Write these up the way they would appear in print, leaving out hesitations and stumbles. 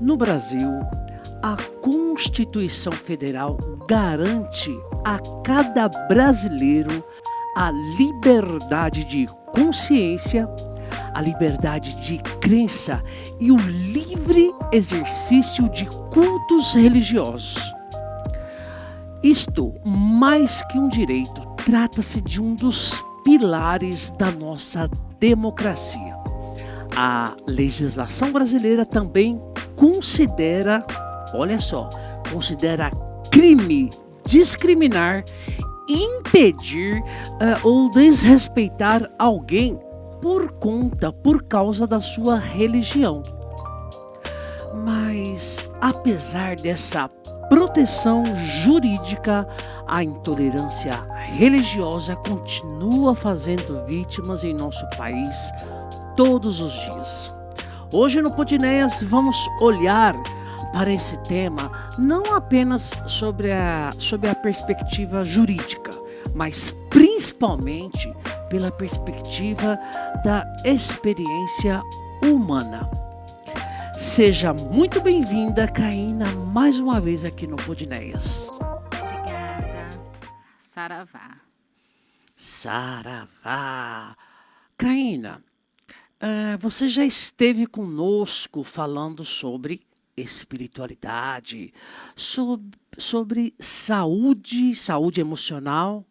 No Brasil, a Constituição Federal garante a cada brasileiro a liberdade de consciência, a liberdade de crença e o livre exercício de cultos religiosos. Isto, mais que um direito, trata-se de um dos pilares da nossa democracia. A legislação brasileira também considera crime discriminar, impedir ou desrespeitar alguém por causa da sua religião. Mas, apesar dessa proteção jurídica, a intolerância religiosa continua fazendo vítimas em nosso país todos os dias. Hoje no Podineias vamos olhar para esse tema não apenas sobre a perspectiva jurídica, mas principalmente pela perspectiva da experiência humana. Seja muito bem-vinda, Caína, mais uma vez aqui no Podineias. Obrigada. Saravá. Saravá. Caína, você já esteve conosco falando sobre espiritualidade, sobre saúde emocional.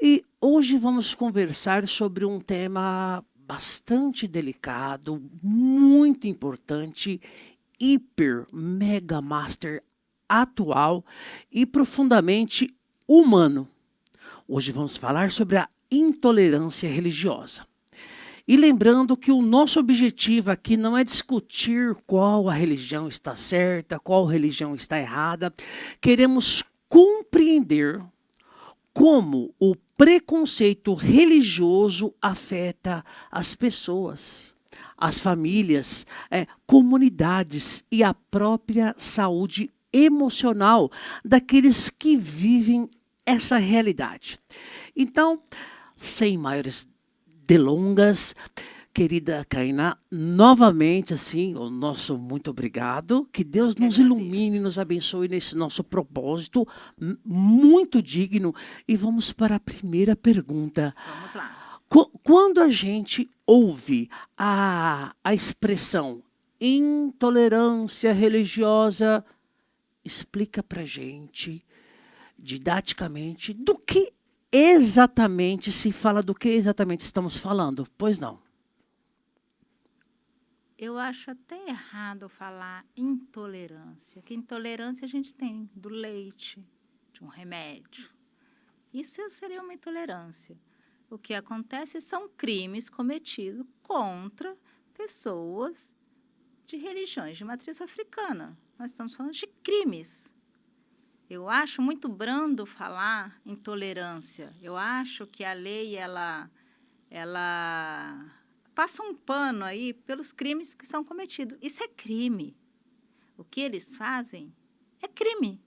E hoje vamos conversar sobre um tema bastante delicado, muito importante, mega master atual e profundamente humano. Hoje vamos falar sobre a intolerância religiosa. E lembrando que o nosso objetivo aqui não é discutir qual a religião está certa, qual religião está errada. Queremos compreender como o preconceito religioso afeta as pessoas, as famílias, comunidades e a própria saúde emocional daqueles que vivem essa realidade. Então, sem maiores delongas, querida Caína, novamente, o nosso muito obrigado. Que Deus nos ilumine e nos abençoe nesse nosso propósito muito digno. E vamos para a primeira pergunta. Vamos lá. Quando a gente ouve a expressão intolerância religiosa, explica pra gente, didaticamente, do que exatamente se fala, do que exatamente estamos falando. Pois não. Eu acho até errado falar intolerância, que intolerância a gente tem do leite, de um remédio. Isso seria uma intolerância. O que acontece são crimes cometidos contra pessoas de religiões de matriz africana. Nós estamos falando de crimes. Eu acho muito brando falar intolerância. Eu acho que a lei, ela passa um pano aí pelos crimes que são cometidos. Isso é crime. O que eles fazem é crime.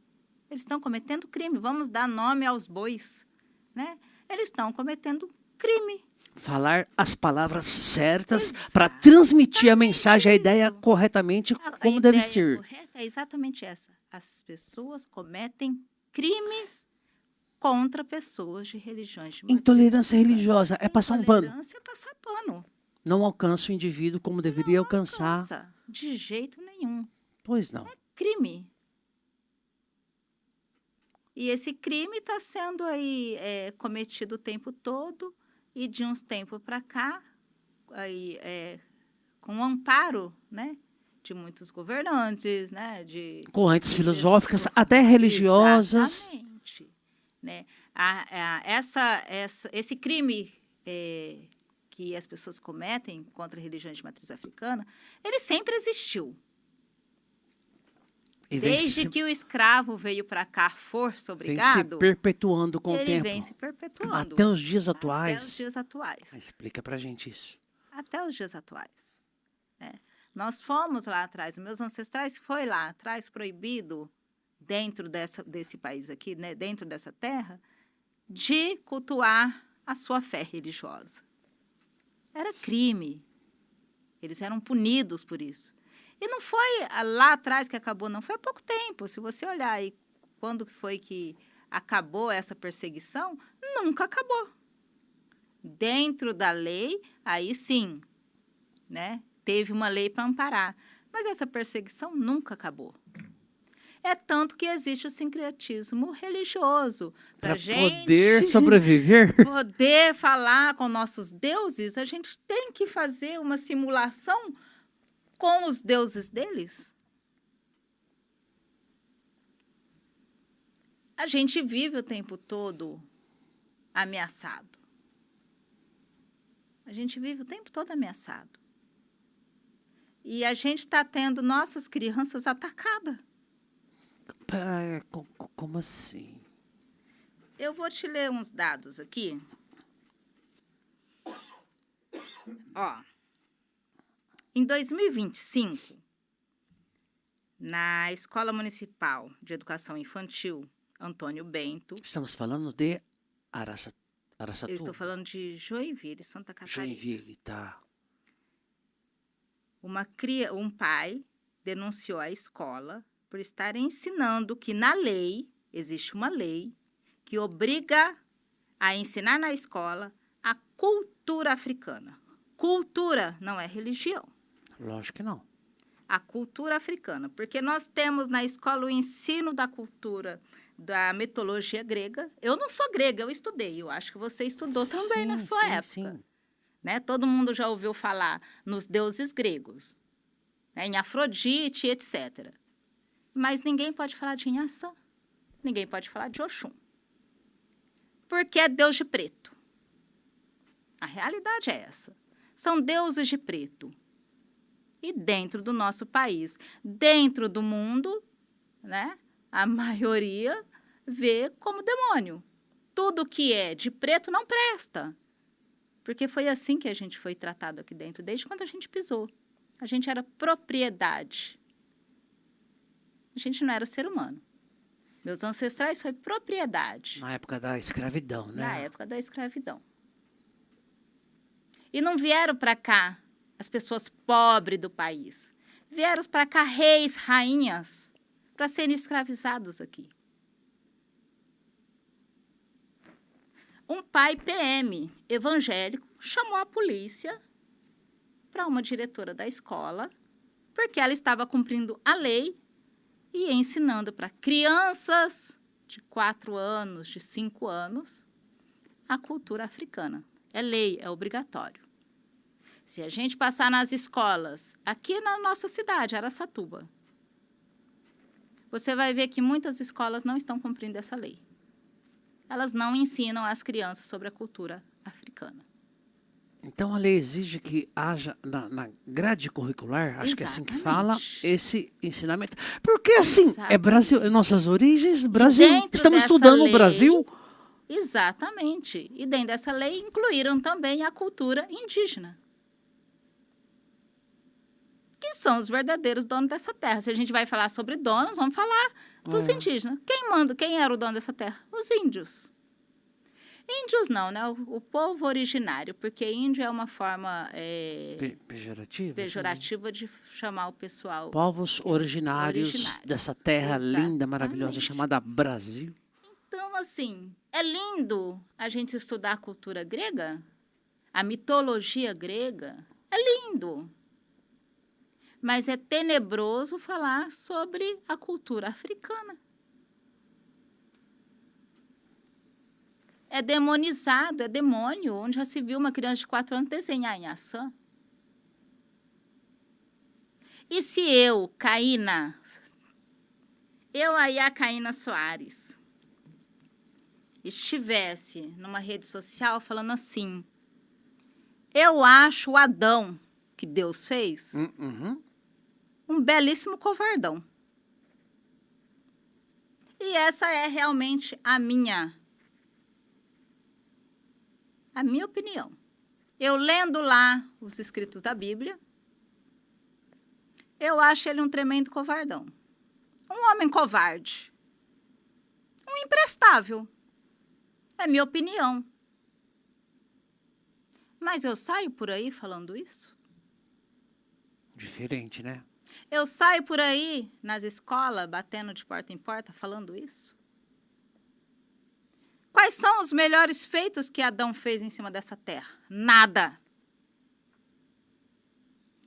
Eles estão cometendo crime. Vamos dar nome aos bois, né? Eles estão cometendo crime. Falar as palavras certas para transmitir a mensagem, a ideia corretamente, como deve ser. A ideia correta é exatamente essa. As pessoas cometem crimes contra pessoas de religiões de matriz Intolerância africana. religiosa é passar um pano. Intolerância é passar pano. Não alcança o indivíduo como deveria alcançar. Alcança, de jeito nenhum. Pois não. É crime. E esse crime está sendo aí cometido o tempo todo e de uns tempos para cá, aí, com o amparo, né, de muitos governantes, né, de correntes filosóficas, até religiosas. Exatamente. Né? Esse crime que as pessoas cometem contra religiões de matriz africana, ele sempre existiu. Desde que o escravo veio para cá, força, obrigado. Vem se perpetuando com o tempo. Ele vem se perpetuando. Até os dias atuais. Até os dias atuais. Explica pra gente isso. Até os dias atuais. Nós fomos lá atrás, os meus ancestrais foi lá atrás, proibido, dentro desse país aqui, né, dentro dessa terra, de cultuar a sua fé religiosa. Era crime. Eles eram punidos por isso. E não foi lá atrás que acabou, não. Foi há pouco tempo. Se você olhar aí quando foi que acabou essa perseguição, nunca acabou. Dentro da lei, aí sim, né? Teve uma lei para amparar. Mas essa perseguição nunca acabou. É tanto que existe o sincretismo religioso. Para gente poder sobreviver. poder falar com nossos deuses, a gente tem que fazer uma simulação com os deuses deles. A gente vive o tempo todo ameaçado. A gente vive o tempo todo ameaçado. E a gente está tendo nossas crianças atacadas. Como assim? Eu vou te ler uns dados aqui. Ó, em 2025, na Escola Municipal de Educação Infantil Antônio Bento, Estamos falando de Araçatuba. eu estou falando de Joinville, Santa Catarina. Joinville, tá. Um pai denunciou a escola por estar ensinando que na lei, existe uma lei, que obriga a ensinar na escola a cultura africana. Cultura não é religião. Lógico que não. A cultura africana, porque nós temos na escola o ensino da cultura, da mitologia grega. Eu não sou grega, eu estudei. Eu acho que você estudou também na sua época. Sim. Né? Todo mundo já ouviu falar nos deuses gregos, né? Em Afrodite, etc. Mas ninguém pode falar de Inhaçã. Ninguém pode falar de Oxum. Porque é deus de preto. A realidade é essa. São deuses de preto. E dentro do nosso país, dentro do mundo, né, a maioria vê como demônio. Tudo que é de preto não presta. Porque foi assim que a gente foi tratado aqui dentro, desde quando a gente pisou. A gente era propriedade. A gente não era ser humano. Meus ancestrais foi propriedade. Na época da escravidão, né? Na época da escravidão. E não vieram para cá as pessoas pobres do país. Vieram para cá reis, rainhas, para serem escravizados aqui. Um pai PM evangélico chamou a polícia para uma diretora da escola, porque ela estava cumprindo a lei e ensinando para crianças de 4 anos, de 5 anos, a cultura africana. É lei, é obrigatório. Se a gente passar nas escolas, aqui na nossa cidade, Araçatuba, você vai ver que muitas escolas não estão cumprindo essa lei. Elas não ensinam às crianças sobre a cultura africana. Então a lei exige que haja na grade curricular, acho que é assim que fala, esse ensinamento. Porque assim, Exatamente. é Brasil, é nossas origens, Brasil. Dentro Estamos dessa estudando lei, o Brasil. Exatamente. E dentro dessa lei incluíram também a cultura indígena, que são os verdadeiros donos dessa terra. Se a gente vai falar sobre donos, vamos falar dos indígenas. Quem manda? Quem era o dono dessa terra? Os índios. Índios não, né? O povo originário, porque índio é uma forma pejorativa de chamar o pessoal. Povos originários dessa terra linda, maravilhosa, chamada Brasil. Então, assim, é lindo a gente estudar a cultura grega, a mitologia grega, é lindo. Mas é tenebroso falar sobre a cultura africana. É demonizado, é demônio, onde já se viu uma criança de 4 anos desenhar Inhaçã. E se eu, aí a Caína Soares, estivesse numa rede social falando assim, eu acho o Adão que Deus fez um belíssimo covardão. E essa é realmente a minha opinião. Eu lendo lá os escritos da Bíblia, eu acho ele um tremendo covardão. Um homem covarde. Um imprestável. É minha opinião. Mas eu saio por aí falando isso? Diferente, né? Eu saio por aí, nas escolas, batendo de porta em porta, falando isso? Quais são os melhores feitos que Adão fez em cima dessa terra? Nada.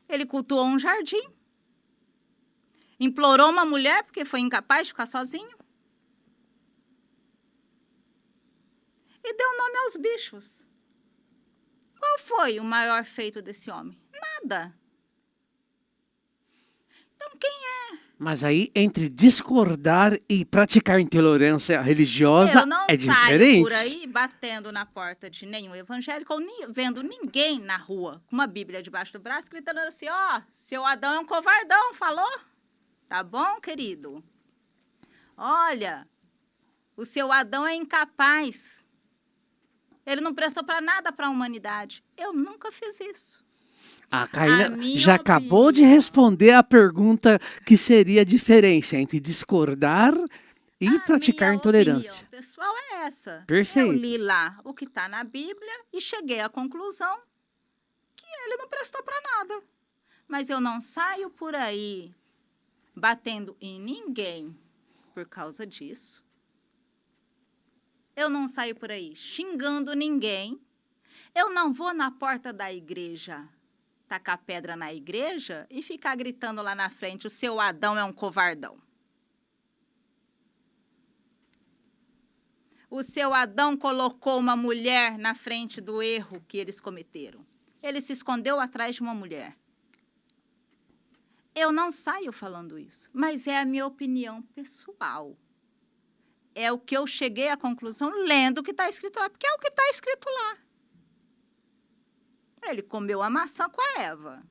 Ele cultuou um jardim. Implorou uma mulher porque foi incapaz de ficar sozinho. E deu nome aos bichos. Qual foi o maior feito desse homem? Nada. Então, quem é? Mas aí, entre discordar e praticar intolerância religiosa, Eu não é saio diferente. por aí batendo na porta de nenhum evangélico ou vendo ninguém na rua com uma Bíblia debaixo do braço, gritando assim, ó, seu Adão é um covardão, falou? Tá bom, querido? Olha, o seu Adão é incapaz. Ele não prestou para nada para a humanidade. Eu nunca fiz isso. A Karina minha já acabou de opinião. responder a pergunta que seria a diferença entre discordar e praticar minha intolerância. opinião pessoal é essa. Perfeito. Eu li lá o que está na Bíblia e cheguei à conclusão que ele não prestou para nada. Mas eu não saio por aí batendo em ninguém por causa disso. Eu não saio por aí xingando ninguém. Eu não vou na porta da igreja tacar pedra na igreja e ficar gritando lá na frente, o seu Adão é um covardão. O seu Adão colocou uma mulher na frente do erro que eles cometeram. Ele se escondeu atrás de uma mulher. Eu não saio falando isso, mas é a minha opinião pessoal. É o que eu cheguei à conclusão lendo o que está escrito lá, porque é o que está escrito lá. Ele comeu a maçã com a Eva.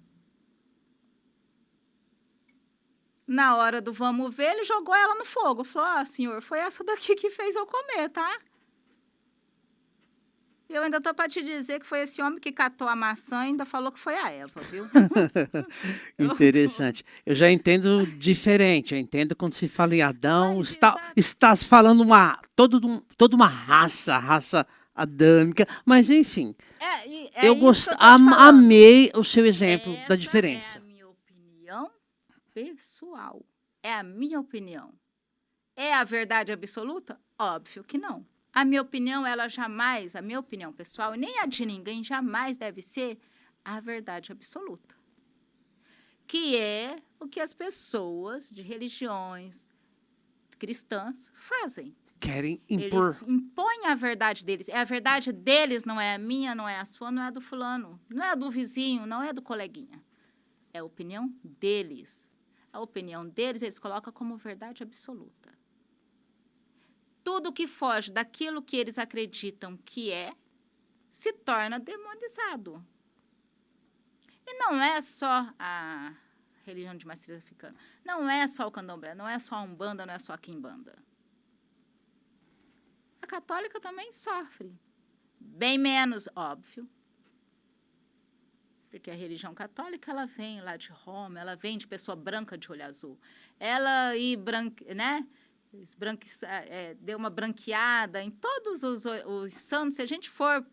Na hora do vamos ver, ele jogou ela no fogo. Falou, senhor, foi essa daqui que fez eu comer, tá? Eu ainda estou para te dizer que foi esse homem que catou a maçã e ainda falou que foi a Eva, viu? Interessante. Eu já entendo diferente. Eu entendo quando se fala em Adão, Mas, está se falando toda uma raça adâmica, mas enfim. Eu amei o seu exemplo da diferença. É a minha opinião pessoal. É a minha opinião. É a verdade absoluta? Óbvio que não. A minha opinião, a minha opinião pessoal, e nem a de ninguém, jamais deve ser a verdade absoluta. Que é o que as pessoas de religiões cristãs fazem. Querem impor. Eles impõem a verdade deles. É a verdade deles, não é a minha, não é a sua, não é a do fulano, não é a do vizinho, não é a do coleguinha. É a opinião deles. A opinião deles, eles colocam como verdade absoluta. Tudo que foge daquilo que eles acreditam que se torna demonizado. E não é só a religião de matriz africana, não é só o candomblé, não é só a umbanda, não é só a quimbanda. A católica também sofre. Bem menos, óbvio. Porque a religião católica, ela vem lá de Roma, ela vem de pessoa branca de olho azul. Ela deu uma branqueada em todos os santos. Se a gente for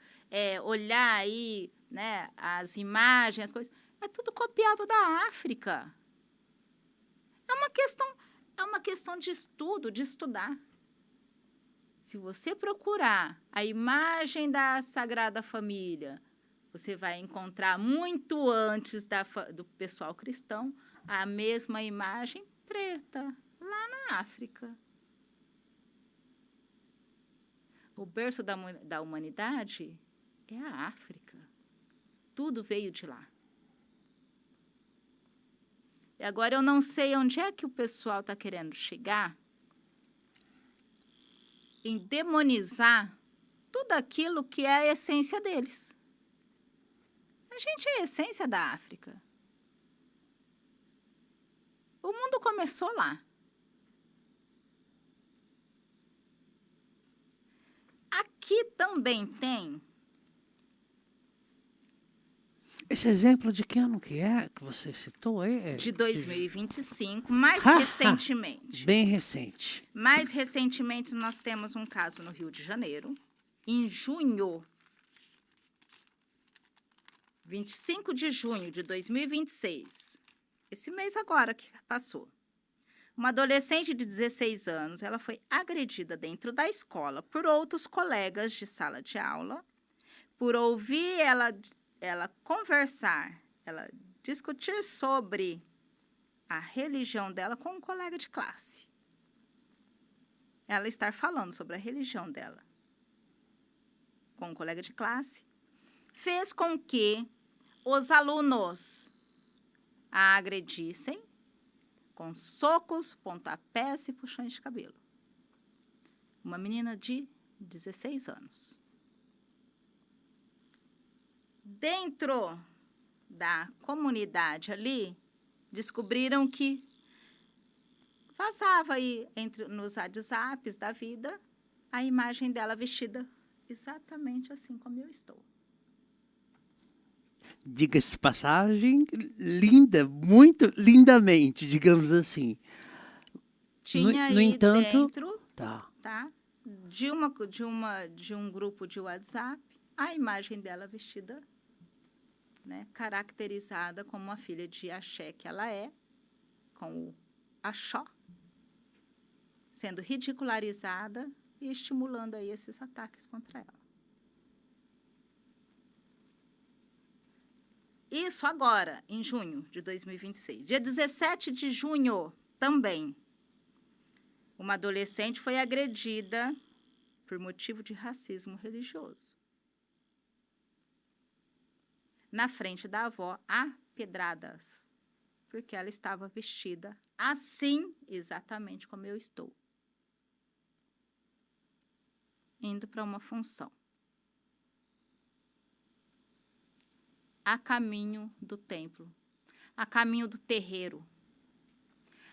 olhar aí, né, as imagens, as coisas, é tudo copiado da África. É uma questão de estudo, de estudar. Se você procurar a imagem da Sagrada Família, você vai encontrar muito antes do pessoal cristão a mesma imagem preta, lá na África. O berço da humanidade é a África. Tudo veio de lá. E agora eu não sei onde é que o pessoal está querendo chegar em demonizar tudo aquilo que é a essência deles. A gente é a essência da África. O mundo começou lá. Aqui também tem. Esse exemplo de que ano que você citou? De 2025, mais recentemente. Bem recente. Mais recentemente, nós temos um caso no Rio de Janeiro, em junho, 25 de junho de 2026. esse mês agora que passou. Uma adolescente de 16 anos, ela foi agredida dentro da escola por outros colegas de sala de aula, por ouvir ela conversar, ela discutir sobre a religião dela com um colega de classe. Ela estar falando sobre a religião dela com um colega de classe fez com que os alunos a agredissem com socos, pontapés e puxões de cabelo. Uma menina de 16 anos. Dentro da comunidade ali, descobriram que vazava aí nos WhatsApps da vida a imagem dela vestida exatamente assim como eu estou. Diga-se de passagem, linda, muito lindamente, digamos assim. Tinha no aí entanto, dentro, tá. de um grupo de WhatsApp, a imagem dela vestida, né, caracterizada como uma filha de Axé que ela é, com o Axó, sendo ridicularizada e estimulando aí esses ataques contra ela. Isso agora, em junho de 2026. Dia 17 de junho, também, uma adolescente foi agredida por motivo de racismo religioso. Na frente da avó, a pedradas, porque ela estava vestida assim, exatamente como eu estou, indo para uma função. A caminho do templo, a caminho do terreiro,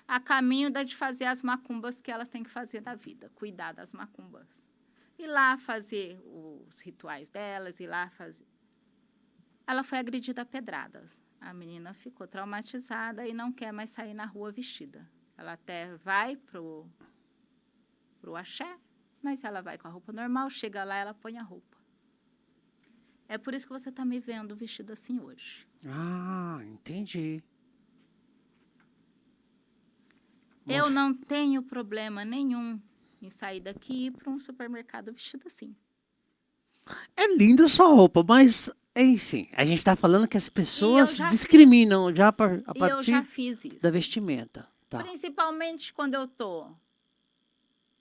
a caminho de fazer as macumbas que elas têm que fazer da vida, cuidar das macumbas. Ir lá fazer os rituais delas, ir lá fazer. Ela foi agredida a pedradas. A menina ficou traumatizada e não quer mais sair na rua vestida. Ela até vai pro axé, mas ela vai com a roupa normal, chega lá, ela põe a roupa. É por isso que você está me vendo vestida assim hoje. Ah, entendi. Eu não tenho problema nenhum em sair daqui e ir para um supermercado vestida assim. É linda a sua roupa, mas, enfim, a gente está falando que as pessoas já discriminam fiz, já a e eu já partir fiz isso. da vestimenta. Tá. Principalmente quando eu estou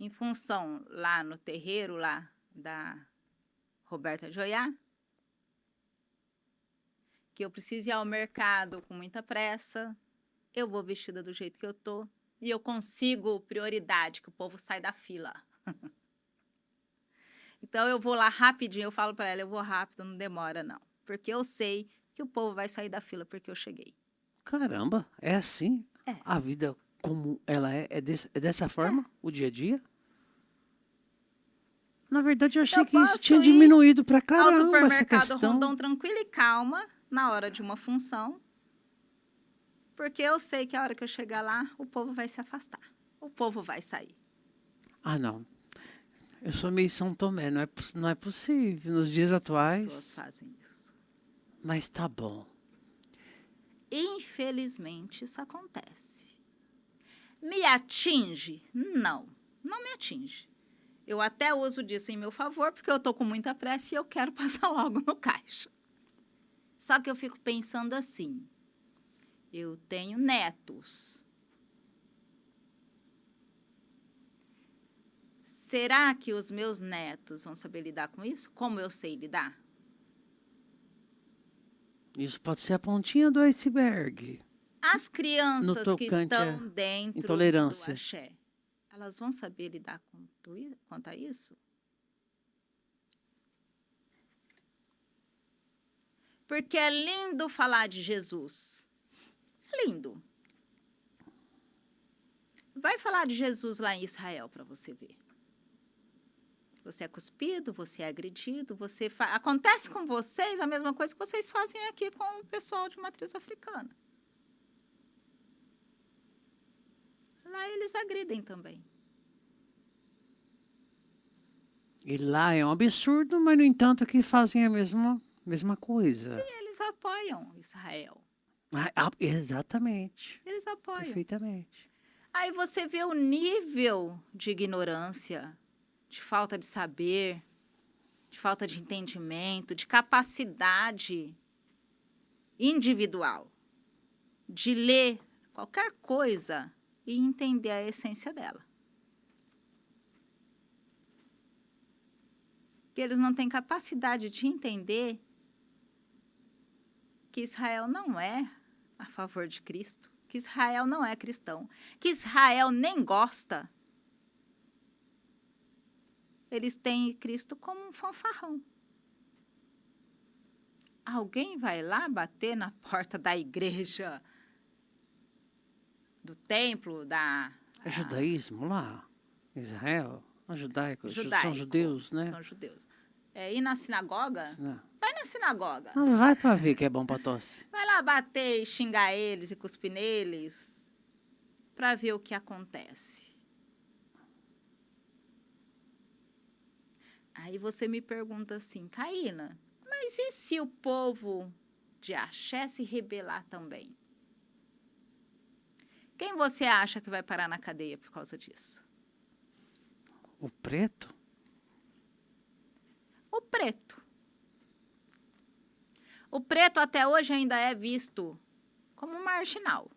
em função lá no terreiro lá da Roberta Joiá, que eu preciso ir ao mercado com muita pressa, eu vou vestida do jeito que eu tô e eu consigo prioridade, que o povo sai da fila. Então, eu vou lá rapidinho, eu falo para ela, eu vou rápido, não demora não. Porque eu sei que o povo vai sair da fila porque eu cheguei. Caramba, é assim? É. A vida como ela é dessa forma? O dia a dia? Na verdade, eu achei que isso tinha diminuído pra caramba essa questão. Ao supermercado Rondon tranquila e calma, na hora de uma função, porque eu sei que a hora que eu chegar lá, o povo vai se afastar. O povo vai sair. Ah, não. Eu sou meio São Tomé, não é possível nos dias atuais. As pessoas fazem isso. Mas tá bom. Infelizmente, isso acontece. Me atinge? Não, não me atinge. Eu até uso disso em meu favor, porque eu estou com muita pressa e eu quero passar logo no caixa. Só que eu fico pensando assim, eu tenho netos. Será que os meus netos vão saber lidar com isso? Como eu sei lidar? Isso pode ser a pontinha do iceberg. As crianças que estão dentro intolerância. do axé, elas vão saber lidar quanto a isso? Porque é lindo falar de Jesus. É lindo. Vai falar de Jesus lá em Israel para você ver. Você é cuspido, você é agredido, acontece com vocês a mesma coisa que vocês fazem aqui com o pessoal de matriz africana. Lá eles agridem também. E lá é um absurdo, mas no entanto aqui fazem a mesma coisa. E eles apoiam Israel. Exatamente. Eles apoiam. Perfeitamente. Aí você vê o nível de ignorância, de falta de saber, de falta de entendimento, de capacidade individual de ler qualquer coisa e entender a essência dela. Que eles não têm capacidade de entender que Israel não é a favor de Cristo, que Israel não é cristão, que Israel nem gosta. Eles têm Cristo como um fanfarrão. Alguém vai lá bater na porta da igreja, do templo, É judaísmo lá? Israel? Judaicos? São judaico, judeus, né? São judeus. Ir na sinagoga? Não. Vai na sinagoga. Não, vai pra ver que é bom pra tosse. Vai lá bater e xingar eles e cuspir neles para ver o que acontece. Aí você me pergunta assim, Caína, mas e se o povo de Axé se rebelar também? Quem você acha que vai parar na cadeia por causa disso? O preto? O preto. O preto até hoje ainda é visto como marginal.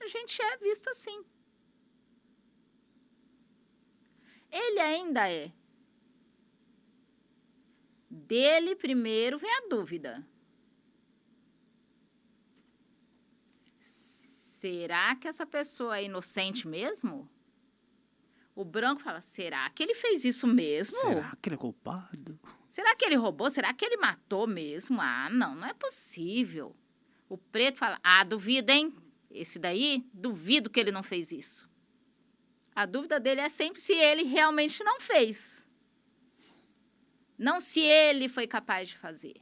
A gente é visto assim. Ele ainda é. Dele primeiro vem a dúvida. Será que essa pessoa é inocente mesmo? O branco fala, será que ele fez isso mesmo? Será que ele é culpado? Será que ele roubou? Será que ele matou mesmo? Ah, não é possível. O preto fala, duvido, hein? Esse daí, duvido que ele não fez isso. A dúvida dele é sempre se ele realmente não fez. Não se ele foi capaz de fazer.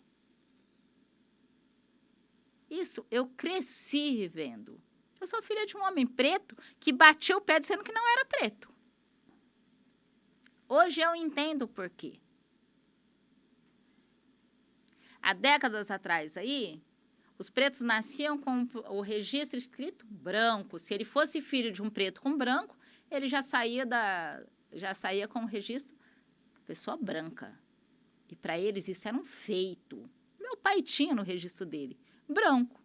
Isso eu cresci vendo. Eu sou filha de um homem preto que batia o pé dizendo que não era preto. Hoje eu entendo o porquê. Há décadas atrás aí, os pretos nasciam com o registro escrito branco. Se ele fosse filho de um preto com branco, ele já saía com o registro pessoa branca. E para eles isso era um feito. Meu pai tinha no registro dele, branco.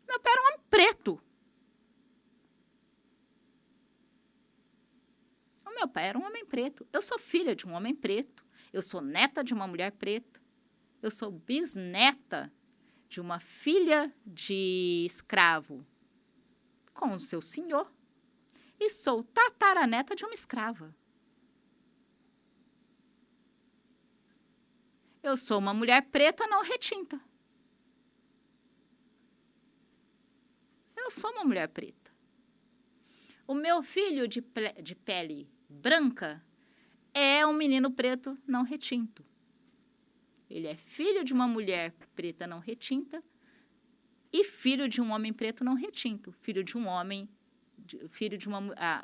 Meu pai era um homem preto. O meu pai era um homem preto. Eu sou filha de um homem preto. Eu sou neta de uma mulher preta. Eu sou bisneta de uma filha de escravo com o seu senhor. E sou tataraneta de uma escrava. Eu sou uma mulher preta não retinta. Eu sou uma mulher preta. O meu filho de pele branca é um menino preto não retinto. Ele é filho de uma mulher preta não retinta e filho de um homem preto não retinto.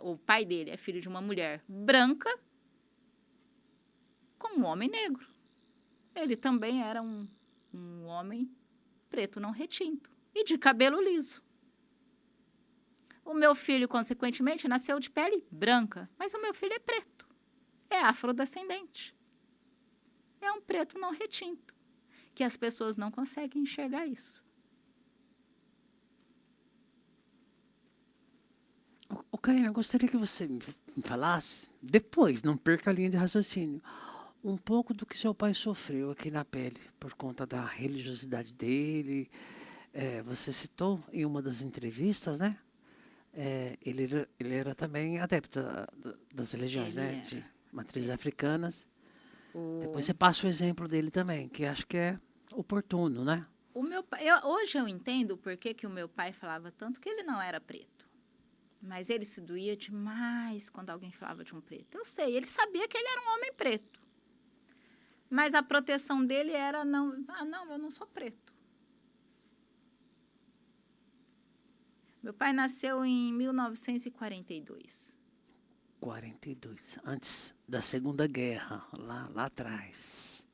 O pai dele é filho de uma mulher branca com um homem negro. Ele também era um homem preto não retinto e de cabelo liso. O meu filho, consequentemente, nasceu de pele branca, mas o meu filho é preto, é afrodescendente. É um preto não retinto, que as pessoas não conseguem enxergar isso. Karina, eu gostaria que você me falasse, depois, não perca a linha de raciocínio, um pouco do que seu pai sofreu aqui na pele, por conta da religiosidade dele. Você citou em uma das entrevistas, né? Ele era também adepto das religiões, né? De matrizes africanas. Depois você passa o exemplo dele também, que acho que é oportuno, né? O meu pai, hoje eu entendo por que o meu pai falava tanto que ele não era preto. Mas ele se doía demais quando alguém falava de um preto. Eu sei, ele sabia que ele era um homem preto. Mas a proteção dele era não, eu não sou preto. Meu pai nasceu em 1942. 42, antes da Segunda Guerra, lá atrás.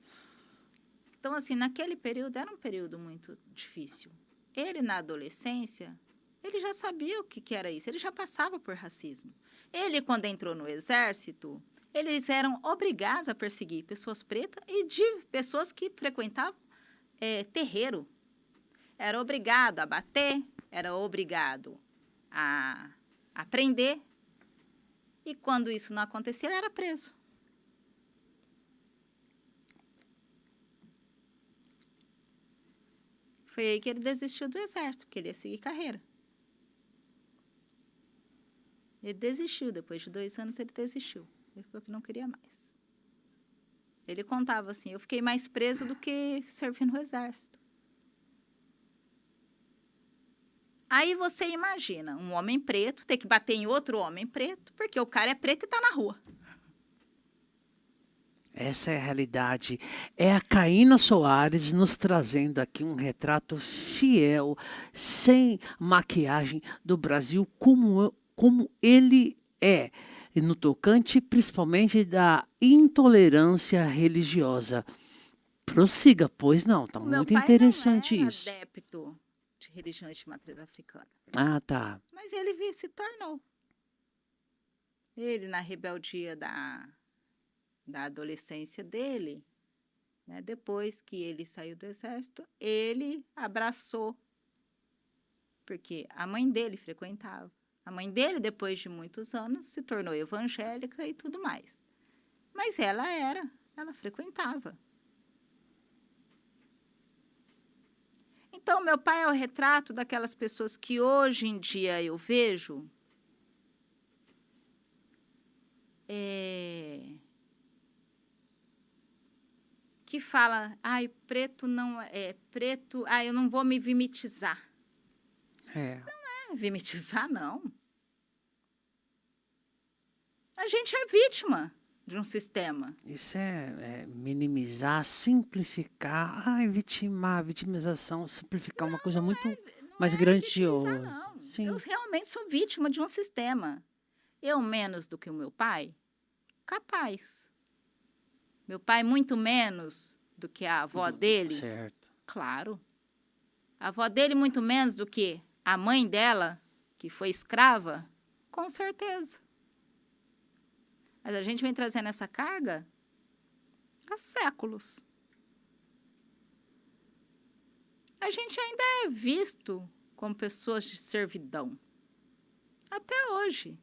Então, assim, naquele período era um período muito difícil. Ele, na adolescência, ele já sabia o que era isso, ele já passava por racismo. Ele, quando entrou no exército, eles eram obrigados a perseguir pessoas pretas e de pessoas que frequentavam terreiro. Era obrigado a bater, era obrigado a prender. E quando isso não acontecia, ele era preso. Foi aí que ele desistiu do exército, porque ele ia seguir carreira. Ele desistiu, depois de 2 anos ele desistiu. Ele falou que não queria mais. Ele contava assim, eu fiquei mais preso do que servindo no exército. Aí você imagina, um homem preto ter que bater em outro homem preto, porque o cara é preto e está na rua. Essa é a realidade. É a Caína Soares nos trazendo aqui um retrato fiel, sem maquiagem, do Brasil como ele é. E no tocante, principalmente, da intolerância religiosa. Prossiga, pois não. Está muito interessante não isso. era adepto de religiões de matriz africana. Ah, tá. Mas ele se tornou. Ele, na rebeldia da adolescência dele, né, depois que ele saiu do exército, ele abraçou, porque a mãe dele frequentava. A mãe dele, depois de muitos anos, se tornou evangélica e tudo mais. Mas ela frequentava. Então, meu pai é o retrato daquelas pessoas que hoje em dia eu vejo que fala, ai, preto não é preto, eu não vou me vimitizar. Não é vimitizar, não. A gente é vítima de um sistema. Isso é minimizar, simplificar. Ai, vitimização, simplificar uma coisa muito mais grandiosa. Não. Sim. Eu realmente sou vítima de um sistema. Eu menos do que o meu pai? Capaz. Meu pai muito menos do que a avó dele? Certo. Claro. A avó dele muito menos do que a mãe dela, que foi escrava? Com certeza. Mas a gente vem trazendo essa carga há séculos. A gente ainda é visto como pessoas de servidão. Até hoje.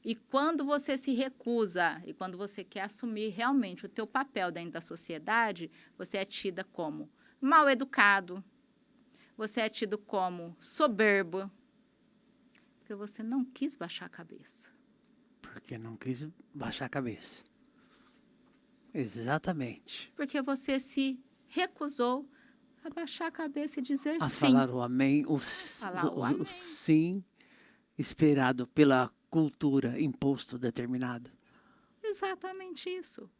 E quando você se recusa, e quando você quer assumir realmente o teu papel dentro da sociedade, você é tida como mal educado, você é tido como soberbo, porque você não quis baixar a cabeça. Porque não quis baixar a cabeça. Exatamente. Porque você se recusou a baixar a cabeça e dizer A sim. falar o amém, o sim esperado pela cultura, imposto determinado. Exatamente isso.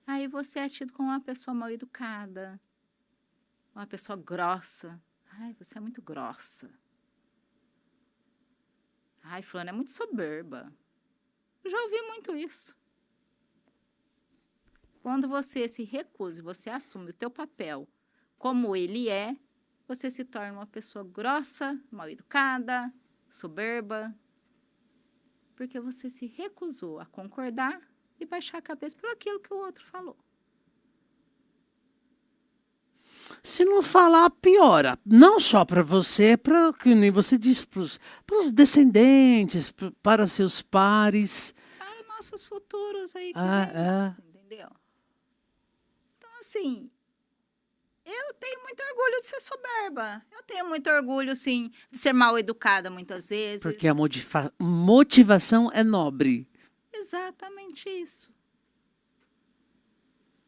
Aí você é tido como uma pessoa mal educada, uma pessoa grossa. Ai, você é muito grossa. Ai, fulana é muito soberba. Eu já ouvi muito isso. Quando você se recusa, você assume o teu papel como ele é, você se torna uma pessoa grossa, mal educada, soberba, porque você se recusou a concordar e baixar a cabeça por aquilo que o outro falou. Se não falar, piora. Não só para você, para que nem você disse, para os descendentes, para seus pares. Para nossos futuros aí que vem, entendeu? Então, assim, eu tenho muito orgulho de ser soberba. Eu tenho muito orgulho, sim, de ser mal educada muitas vezes. Porque a motivação é nobre. Exatamente isso.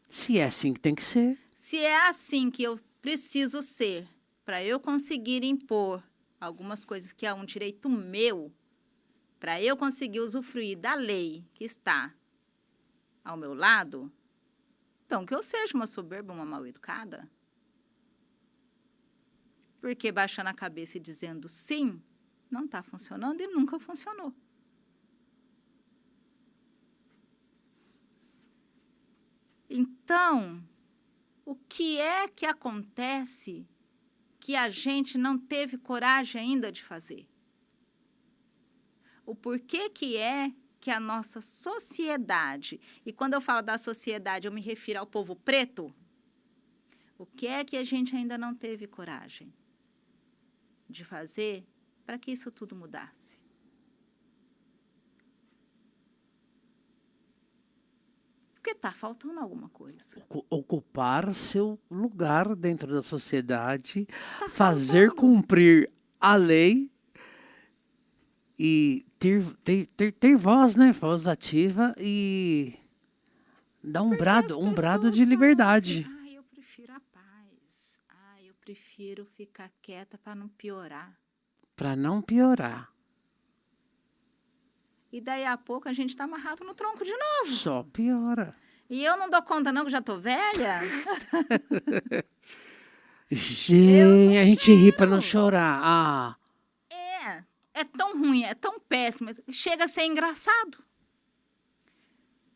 Se é assim que tem que ser. Se é assim que eu preciso ser para eu conseguir impor algumas coisas que é um direito meu, para eu conseguir usufruir da lei que está ao meu lado, então que eu seja uma soberba, uma mal educada. Porque baixando a cabeça e dizendo sim, não está funcionando e nunca funcionou. Então, o que é que acontece que a gente não teve coragem ainda de fazer? O porquê que é que a nossa sociedade, e quando eu falo da sociedade, eu me refiro ao povo preto, o que é que a gente ainda não teve coragem de fazer para que isso tudo mudasse? Porque está faltando alguma coisa. Ocupar seu lugar dentro da sociedade, Tá fazer faltando. cumprir a lei e ter voz, né? Voz ativa e dar Porque as um brado pessoas de falam liberdade. assim, eu prefiro a paz. Eu prefiro ficar quieta para não piorar. Para não piorar. E daí a pouco a gente está amarrado no tronco de novo. Só piora. E eu não dou conta não, que já tô velha. Gente, a gente ri para não quero. chorar. É tão ruim, é tão péssimo, chega a ser engraçado.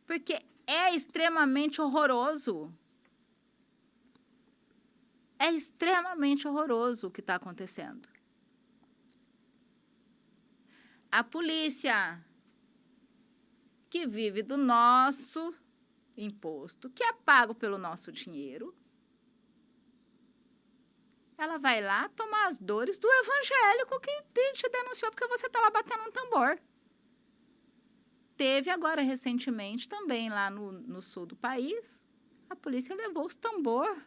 Porque é extremamente horroroso. É extremamente horroroso o que está acontecendo. A polícia, que vive do nosso imposto, que é pago pelo nosso dinheiro, ela vai lá tomar as dores do evangélico que te denunciou porque você está lá batendo um tambor. Teve agora recentemente também lá no sul do país, a polícia levou os tambor,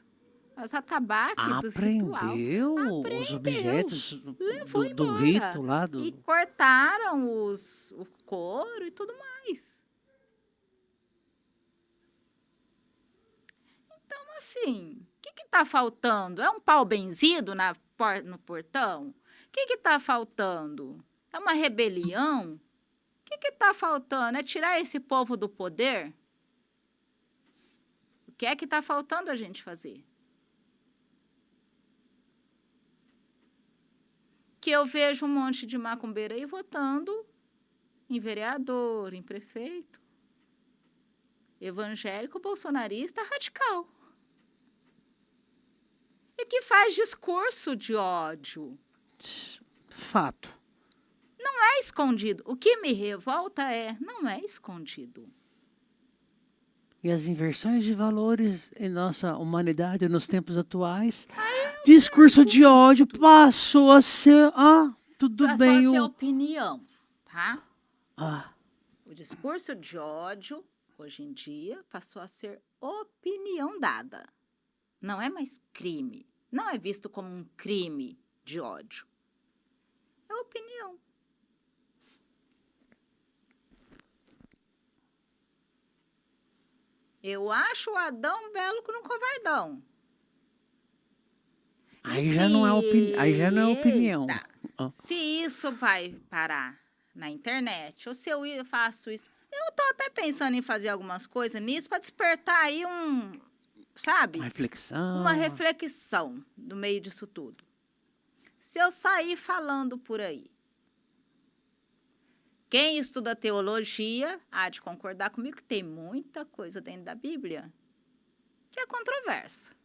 as atabaques dos ritual. Aprendeu os objetos Levou do embora. rito lá. E cortaram o couro e tudo mais. Então, assim, o que está faltando? É um pau benzido no portão? O que está faltando? É uma rebelião? O que está faltando? É tirar esse povo do poder? O que é que está faltando a gente fazer? Que eu vejo um monte de macumbeira aí votando em vereador, em prefeito, evangélico, bolsonarista, radical. E que faz discurso de ódio. Fato. Não é escondido. O que me revolta não é escondido. E as inversões de valores em nossa humanidade nos tempos atuais, discurso de ódio passou a ser, tudo Passou bem. a ser opinião, tá? Ah, O discurso de ódio, hoje em dia, passou a ser opinião dada. Não é mais crime. Não é visto como um crime de ódio. É opinião. Eu acho o Adão belo com um covardão. aí já não é opinião. Eita, se isso vai parar na internet, ou se eu faço isso, eu tô até pensando em fazer algumas coisas nisso para despertar aí sabe? Reflexão. Uma reflexão no meio disso tudo. Se eu sair falando por aí, quem estuda teologia há de concordar comigo que tem muita coisa dentro da Bíblia que é controversa.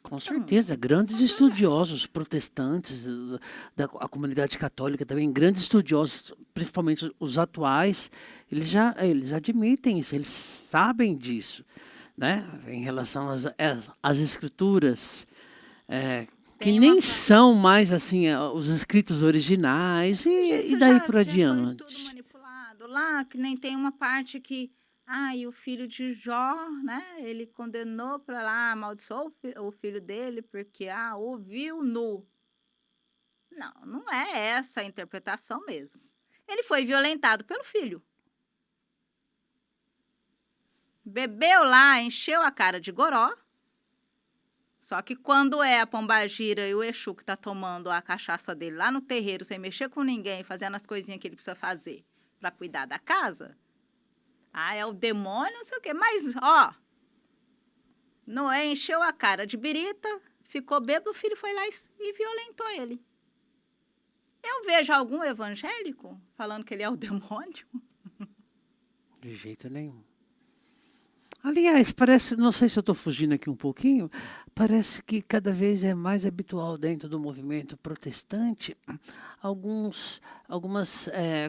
Com certeza, grandes estudiosos protestantes, a comunidade católica também, grandes estudiosos, principalmente os atuais, eles admitem isso, eles sabem disso, né? Em relação às escrituras, que nem são mais assim os escritos originais e daí por adiante. Foi tudo manipulado lá, que nem tem uma parte que e o filho de Jó, né? Ele condenou para lá, amaldiçoou o filho dele porque o viu nu. Não é essa a interpretação mesmo. Ele foi violentado pelo filho. Bebeu lá, encheu a cara de goró. Só que quando é a pombagira e o Exu que tá tomando a cachaça dele lá no terreiro, sem mexer com ninguém, fazendo as coisinhas que ele precisa fazer para cuidar da casa, é o demônio, não sei o quê. Mas, Noé encheu a cara de birita, ficou bêbado, o filho foi lá e violentou ele. Eu vejo algum evangélico falando que ele é o demônio? De jeito nenhum. Aliás, parece, não sei se eu estou fugindo aqui um pouquinho, parece que cada vez é mais habitual dentro do movimento protestante algumas,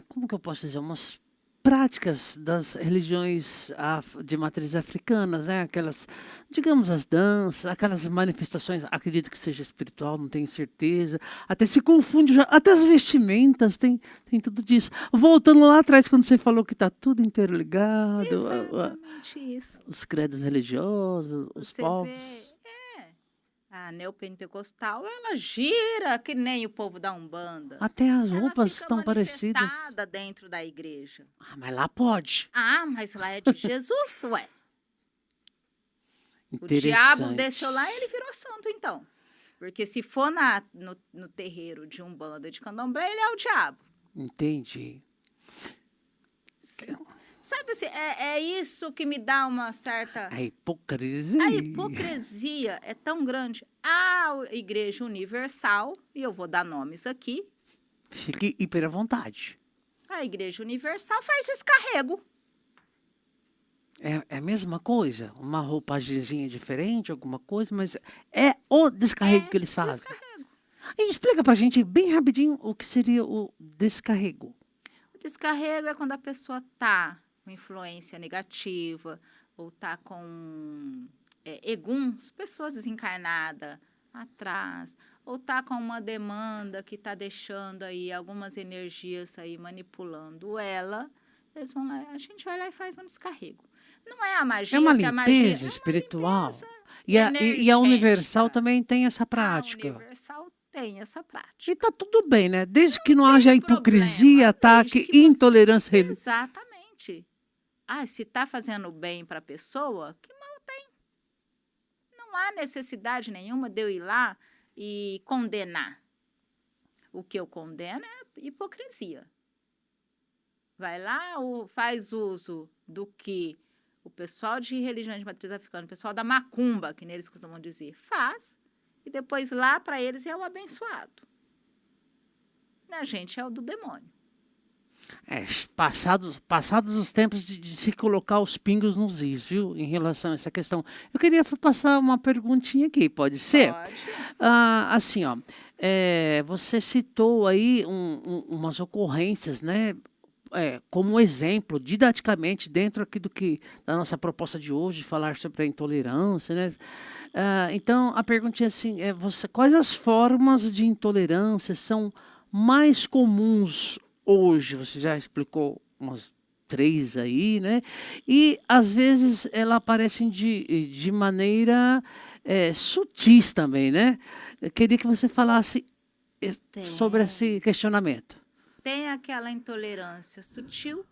como que eu posso dizer, umas práticas das religiões de matriz africanas, né? Aquelas, digamos, as danças, aquelas manifestações, acredito que seja espiritual, não tenho certeza, até se confunde, até as vestimentas, tem tudo disso. Voltando lá atrás, quando você falou que está tudo interligado, Exatamente isso. os credos religiosos, os Você povos. vê, a neopentecostal, ela gira que nem o povo da Umbanda. Até as Ela roupas fica estão parecidas. manifestada dentro da igreja. Ah, mas lá pode. Ah, mas lá é de Jesus, ué. O diabo Interessante. desceu lá e ele virou santo, então. Porque se for no terreiro de Umbanda, de Candomblé, ele é o diabo. Entendi. Sabe assim, é isso que me dá uma certa... A hipocrisia. A hipocrisia é tão grande. A Igreja Universal, e eu vou dar nomes aqui, Fique hiper à vontade. a Igreja Universal faz descarrego. É a mesma coisa? Uma roupagemzinha diferente, alguma coisa, mas é o descarrego que eles fazem. Descarrego. E explica pra gente bem rapidinho o que seria o descarrego. O descarrego é quando a pessoa tá com influência negativa ou tá com eguns, pessoas desencarnadas atrás, ou tá com uma demanda que tá deixando aí algumas energias aí manipulando ela, eles vão lá, a gente vai lá e faz um descarrego. Não é a magia, É uma que a magia limpeza espiritual. E a energética. Universal também tem essa A prática. Universal tem essa prática. E tá tudo bem, né? Desde que não haja tem hipocrisia, problema, desde ataque, que você- intolerância religiosa. Exatamente. Ah, se está fazendo bem para a pessoa, que mal tem. Não há necessidade nenhuma de eu ir lá e condenar. O que eu condeno é hipocrisia. Vai lá, faz uso do que o pessoal de religião de matriz africana, o pessoal da macumba, que neles costumam dizer, faz, e depois lá para eles é o abençoado. A gente é o do demônio. Passados os tempos de se colocar os pingos nos is, viu? Em relação a essa questão. Eu queria passar uma perguntinha aqui, pode ser? Pode. Assim, ó, você citou aí umas ocorrências, né? Como exemplo, didaticamente, dentro aqui da nossa proposta de hoje, falar sobre a intolerância, né? Então, a pergunta é assim, quais as formas de intolerância são mais comuns hoje? Você já explicou umas 3 aí, né? E, às vezes, elas aparecem de maneira sutis também, né? Eu queria que você falasse sobre esse questionamento. Tem aquela intolerância sutil,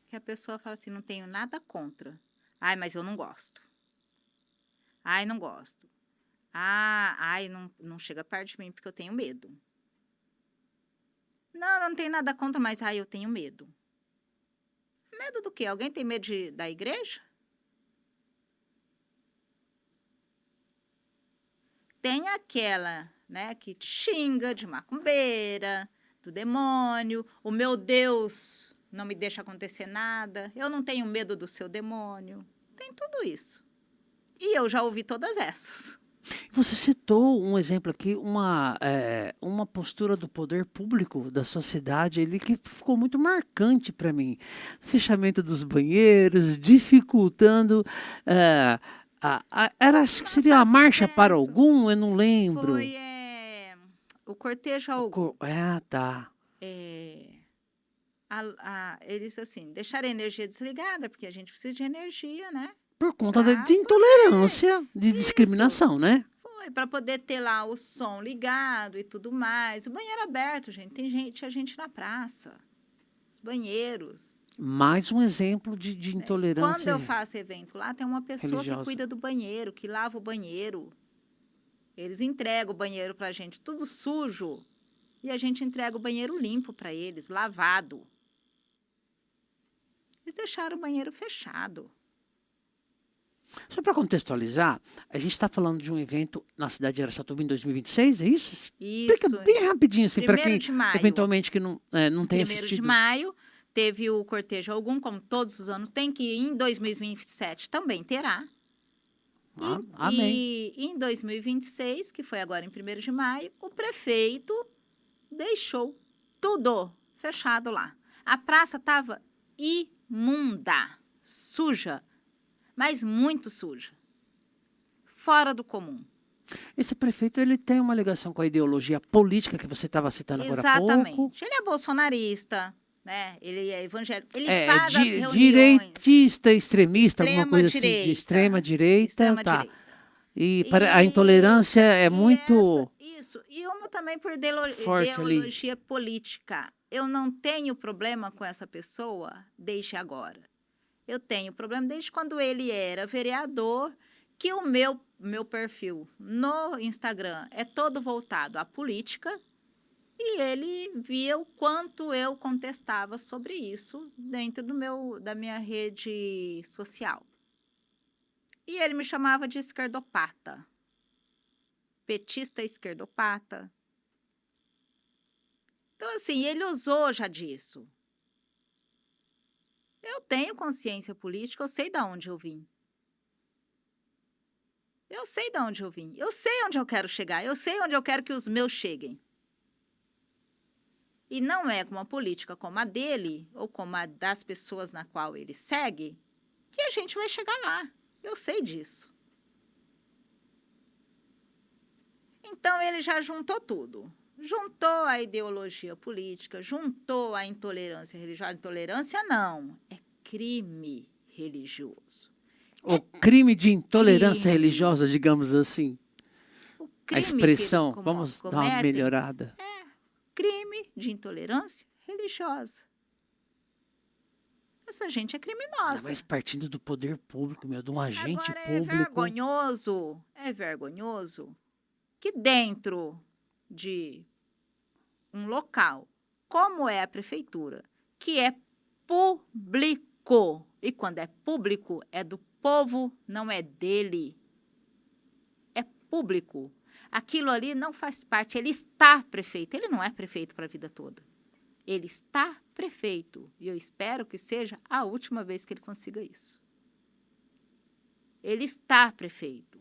que a pessoa fala assim, não tenho nada contra. Ai, mas eu não gosto. Ai, não gosto. Ai, não chega perto de mim porque eu tenho medo. Não tenho nada contra, mas ai, eu tenho medo. Medo do quê? Alguém tem medo da igreja? Tem aquela, né, que te xinga de macumbeira, do demônio, o meu Deus não me deixa acontecer nada, eu não tenho medo do seu demônio. Tem tudo isso. E eu já ouvi todas essas. Você citou um exemplo aqui, uma postura do poder público da sua cidade ali que ficou muito marcante para mim. Fechamento dos banheiros, dificultando. Acho que seria a marcha para algum, eu não lembro. Foi o cortejo a algum. Tá. Eles assim, deixaram a energia desligada, porque a gente precisa de energia, né? Por conta de intolerância, de discriminação, né? Foi, para poder ter lá o som ligado e tudo mais. O banheiro aberto, gente. Tinha gente na praça. Os banheiros. Mais um exemplo de intolerância. Quando eu faço evento lá, tem uma pessoa religiosa. Que cuida do banheiro, que lava o banheiro. Eles entregam o banheiro pra gente tudo sujo. E a gente entrega o banheiro limpo para eles, lavado. Eles deixaram o banheiro fechado. Só para contextualizar, a gente está falando de um evento na cidade de Araçatuba em 2026, é isso? Isso. Explica bem rapidinho, assim, para quem de maio. eventualmente que não tem 1º assistido. de maio, Teve o cortejo algum, como todos os anos tem, que em 2027 também terá. Amém. E em 2026, que foi agora em 1º de maio, o prefeito deixou tudo fechado lá. A praça estava imunda, suja, mas muito suja. Fora do comum. Esse prefeito, ele tem uma ligação com a ideologia política que você estava citando agora há pouco. Exatamente. Ele é bolsonarista, né? Ele é evangélico. Ele faz as reuniões. Direitista, extremista, alguma coisa assim, de Extrema-direita. extrema direita. Tá. Extrema-direita. E a intolerância é muito Isso. E uma também por forte ali. ideologia política. Eu não tenho problema com essa pessoa desde agora. Eu tenho problema desde quando ele era vereador, que o meu perfil no Instagram é todo voltado à política, e ele via o quanto eu contestava sobre isso dentro da minha rede social. E ele me chamava de esquerdopata, petista esquerdopata. Então, assim, ele usou já disso. Eu tenho consciência política, eu sei de onde eu vim. Eu sei de onde eu vim. Eu sei onde eu quero chegar. Eu sei onde eu quero que os meus cheguem. E não é com uma política como a dele, ou como a das pessoas na qual ele segue, que a gente vai chegar lá. Eu sei disso. Então, ele já juntou tudo. Juntou a ideologia política, juntou a intolerância religiosa. Intolerância não, é crime religioso. O crime de intolerância religiosa, digamos assim. A expressão, vamos dar uma melhorada. Crime de intolerância religiosa. Essa gente é criminosa. Mas partindo do poder público, de um agente Agora, público. É vergonhoso que dentro de um local, como é a prefeitura, que é público, e quando é público, é do povo, não é dele. É público. Aquilo ali não faz parte, ele está prefeito, ele não é prefeito para a vida toda. Ele está prefeito, e eu espero que seja a última vez que ele consiga isso. Ele está prefeito.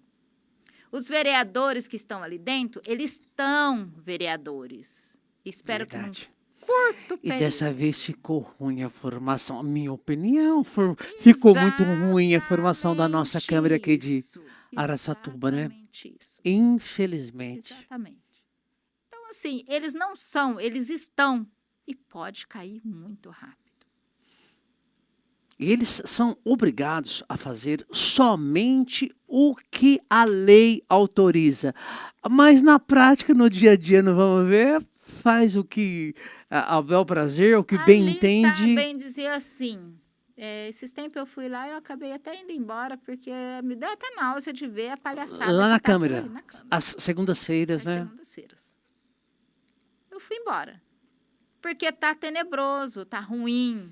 Os vereadores que estão ali dentro, eles estão vereadores. Espero Verdade. que num curto período. E dessa vez ficou ruim a formação. A minha opinião, ficou muito ruim a formação da nossa Câmara aqui de Araçatuba, né? Isso. Infelizmente. Exatamente. Então, assim, eles não são, eles estão. E pode cair muito rápido. E eles são obrigados a fazer somente o que a lei autoriza. Mas na prática, no dia a dia, não vamos ver, faz o que a bel prazer, o que bem entende. Ali bem dizer assim, esses tempos eu fui lá e eu acabei até indo embora, porque me deu até náusea de ver a palhaçada. Lá na que tá Câmara, por aí, na Câmara. às segundas-feiras, né? Às segundas-feiras. Eu fui embora. Porque tá tenebroso, tá ruim.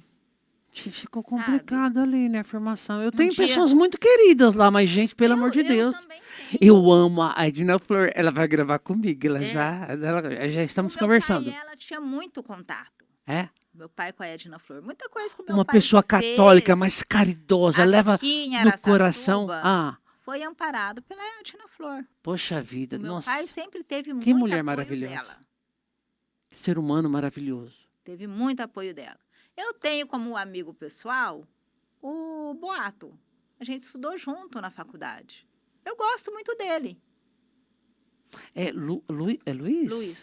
Ficou Sabe? complicado ali, né, a formação. Eu tenho pessoas muito queridas lá, mas, gente, pelo amor de Deus. Também tenho. Eu amo a Edna Flor. Ela vai gravar comigo. Já estamos conversando. Meu pai e ela tinha muito contato. É? Meu pai com a Edna Flor. Muita coisa que meu Uma pai pessoa fez. católica, mas caridosa. Leva Aqui em no Araçatuba, coração. foi amparado pela Edna Flor. Poxa vida. O meu Nossa. pai sempre teve muito Que mulher apoio maravilhosa. dela. Que ser humano maravilhoso. Teve muito apoio dela. Eu tenho como amigo pessoal o Boato. A gente estudou junto na faculdade. Eu gosto muito dele. É Luiz?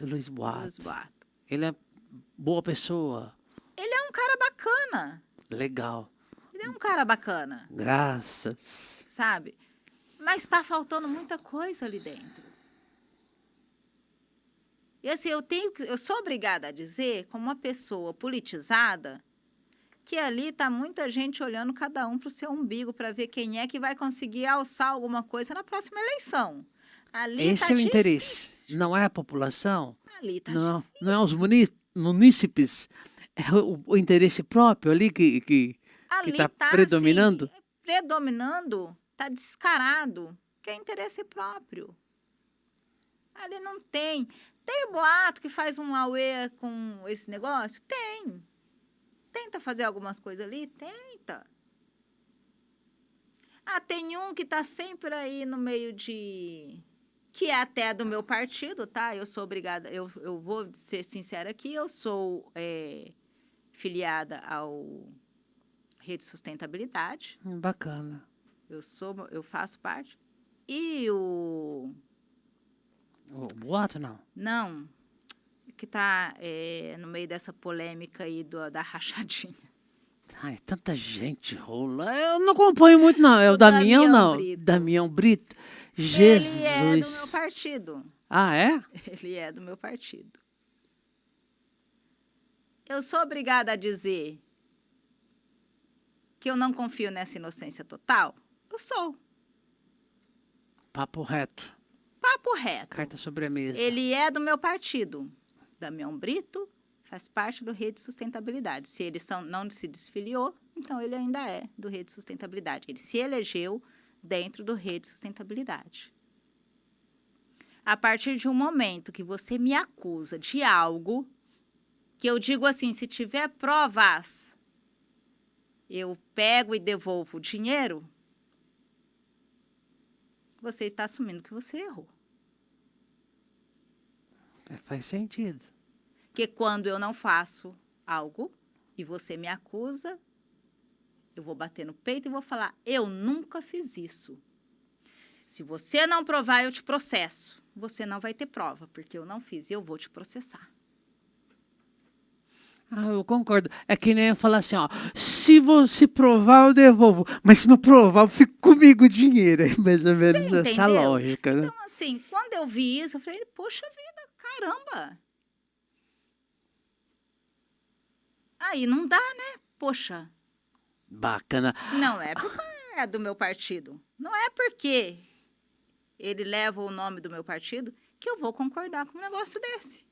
Luiz Boato. Luiz Boato. Ele é boa pessoa. Ele é um cara bacana. Legal. Ele é um cara bacana. Graças. Sabe? Mas está faltando muita coisa ali dentro. E assim, eu sou obrigada a dizer, como uma pessoa politizada, que ali está muita gente olhando cada um para o seu umbigo para ver quem é que vai conseguir alçar alguma coisa na próxima eleição. Ali Esse é o interesse. Não é a população? Ali tá não é os munícipes. É o interesse próprio ali que está predominando? Assim, predominando, está descarado, que é interesse próprio. Ali não tem. Tem o Boato que faz um auê com esse negócio? Tem. Tenta fazer algumas coisas ali? Tenta. Ah, tem um que tá sempre aí no meio de... que é até do meu partido, tá? Eu sou obrigada... Eu vou ser sincera aqui, eu sou filiada ao Rede Sustentabilidade. Bacana. Eu faço parte. E o... O boato, não? Não, que tá no meio dessa polêmica aí da rachadinha. Ai, tanta gente rola. Eu não acompanho muito, não. É o Damião, Damião não. Brito. Damião Brito. Ele é do meu Jesus. partido. Ah, é? Ele é do meu partido. Eu sou obrigada a dizer que eu não confio nessa inocência total? Eu sou. Papo reto. Papo reto. Carta sobre a mesa. Ele é do meu partido. Damião Brito faz parte do Rede Sustentabilidade. Se ele não se desfiliou, então ele ainda é do Rede Sustentabilidade. Ele se elegeu dentro do Rede Sustentabilidade. A partir de um momento que você me acusa de algo, que eu digo assim, se tiver provas, eu pego e devolvo o dinheiro, você está assumindo que você errou. Faz sentido. Porque quando eu não faço algo e você me acusa, eu vou bater no peito e vou falar, eu nunca fiz isso. Se você não provar, eu te processo. Você não vai ter prova, porque eu não fiz e eu vou te processar. Ah, eu concordo. É que nem eu falar assim, ó. Se você provar, eu devolvo. Mas se não provar, eu fico comigo o dinheiro. É mais ou menos Você essa entendeu? lógica, né? Então, assim, quando eu vi isso, eu falei, poxa vida, caramba. Aí não dá, né? Poxa. Bacana. Não é porque é do meu partido. Não é porque ele leva o nome do meu partido que eu vou concordar com um negócio desse.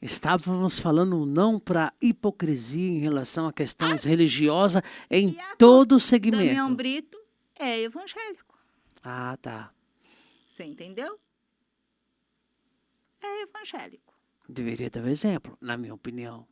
Estávamos falando não para hipocrisia em relação a questões religiosas em E a todo o Damião segmento. Brito é evangélico. Ah, tá. Você entendeu? É evangélico. Deveria dar um exemplo, na minha opinião.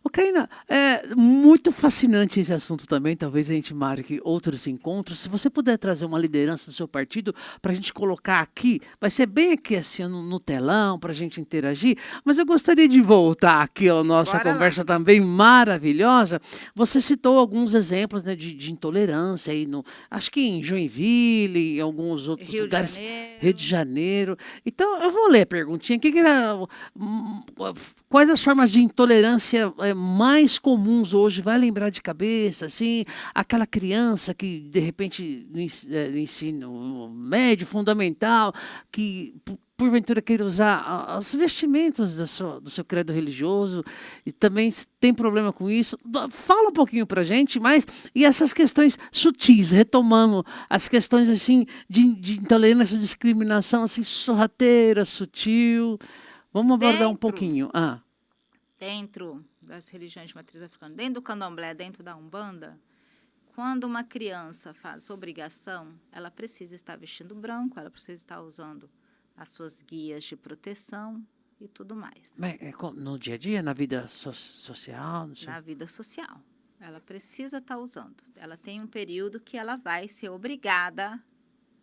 Ô, Caína, é muito fascinante esse assunto também. Talvez a gente marque outros encontros. Se você puder trazer uma liderança do seu partido para a gente colocar aqui, vai ser bem aqui assim no telão para a gente interagir. Mas eu gostaria de voltar aqui à nossa Bora conversa lá. também maravilhosa. Você citou alguns exemplos, né, de intolerância aí acho que em Joinville, em alguns outros Rio de lugares, Janeiro. Rio de Janeiro. Então eu vou ler a perguntinha. Quais as formas de intolerância mais comuns hoje? Vai lembrar de cabeça, assim, aquela criança que, de repente, no ensino médio, fundamental, que porventura queira usar os vestimentos do seu credo religioso e também tem problema com isso. Fala um pouquinho pra gente, e essas questões sutis, retomando as questões assim de intolerância, discriminação, assim, sorrateira, sutil. Vamos abordar um pouquinho. Dentro das religiões de matriz africana, dentro do candomblé, dentro da Umbanda, quando uma criança faz obrigação, ela precisa estar vestindo branco, ela precisa estar usando as suas guias de proteção e tudo mais. Mas no dia a dia, na vida social? Não sei. Na vida social. Ela precisa estar usando. Ela tem um período que ela vai ser obrigada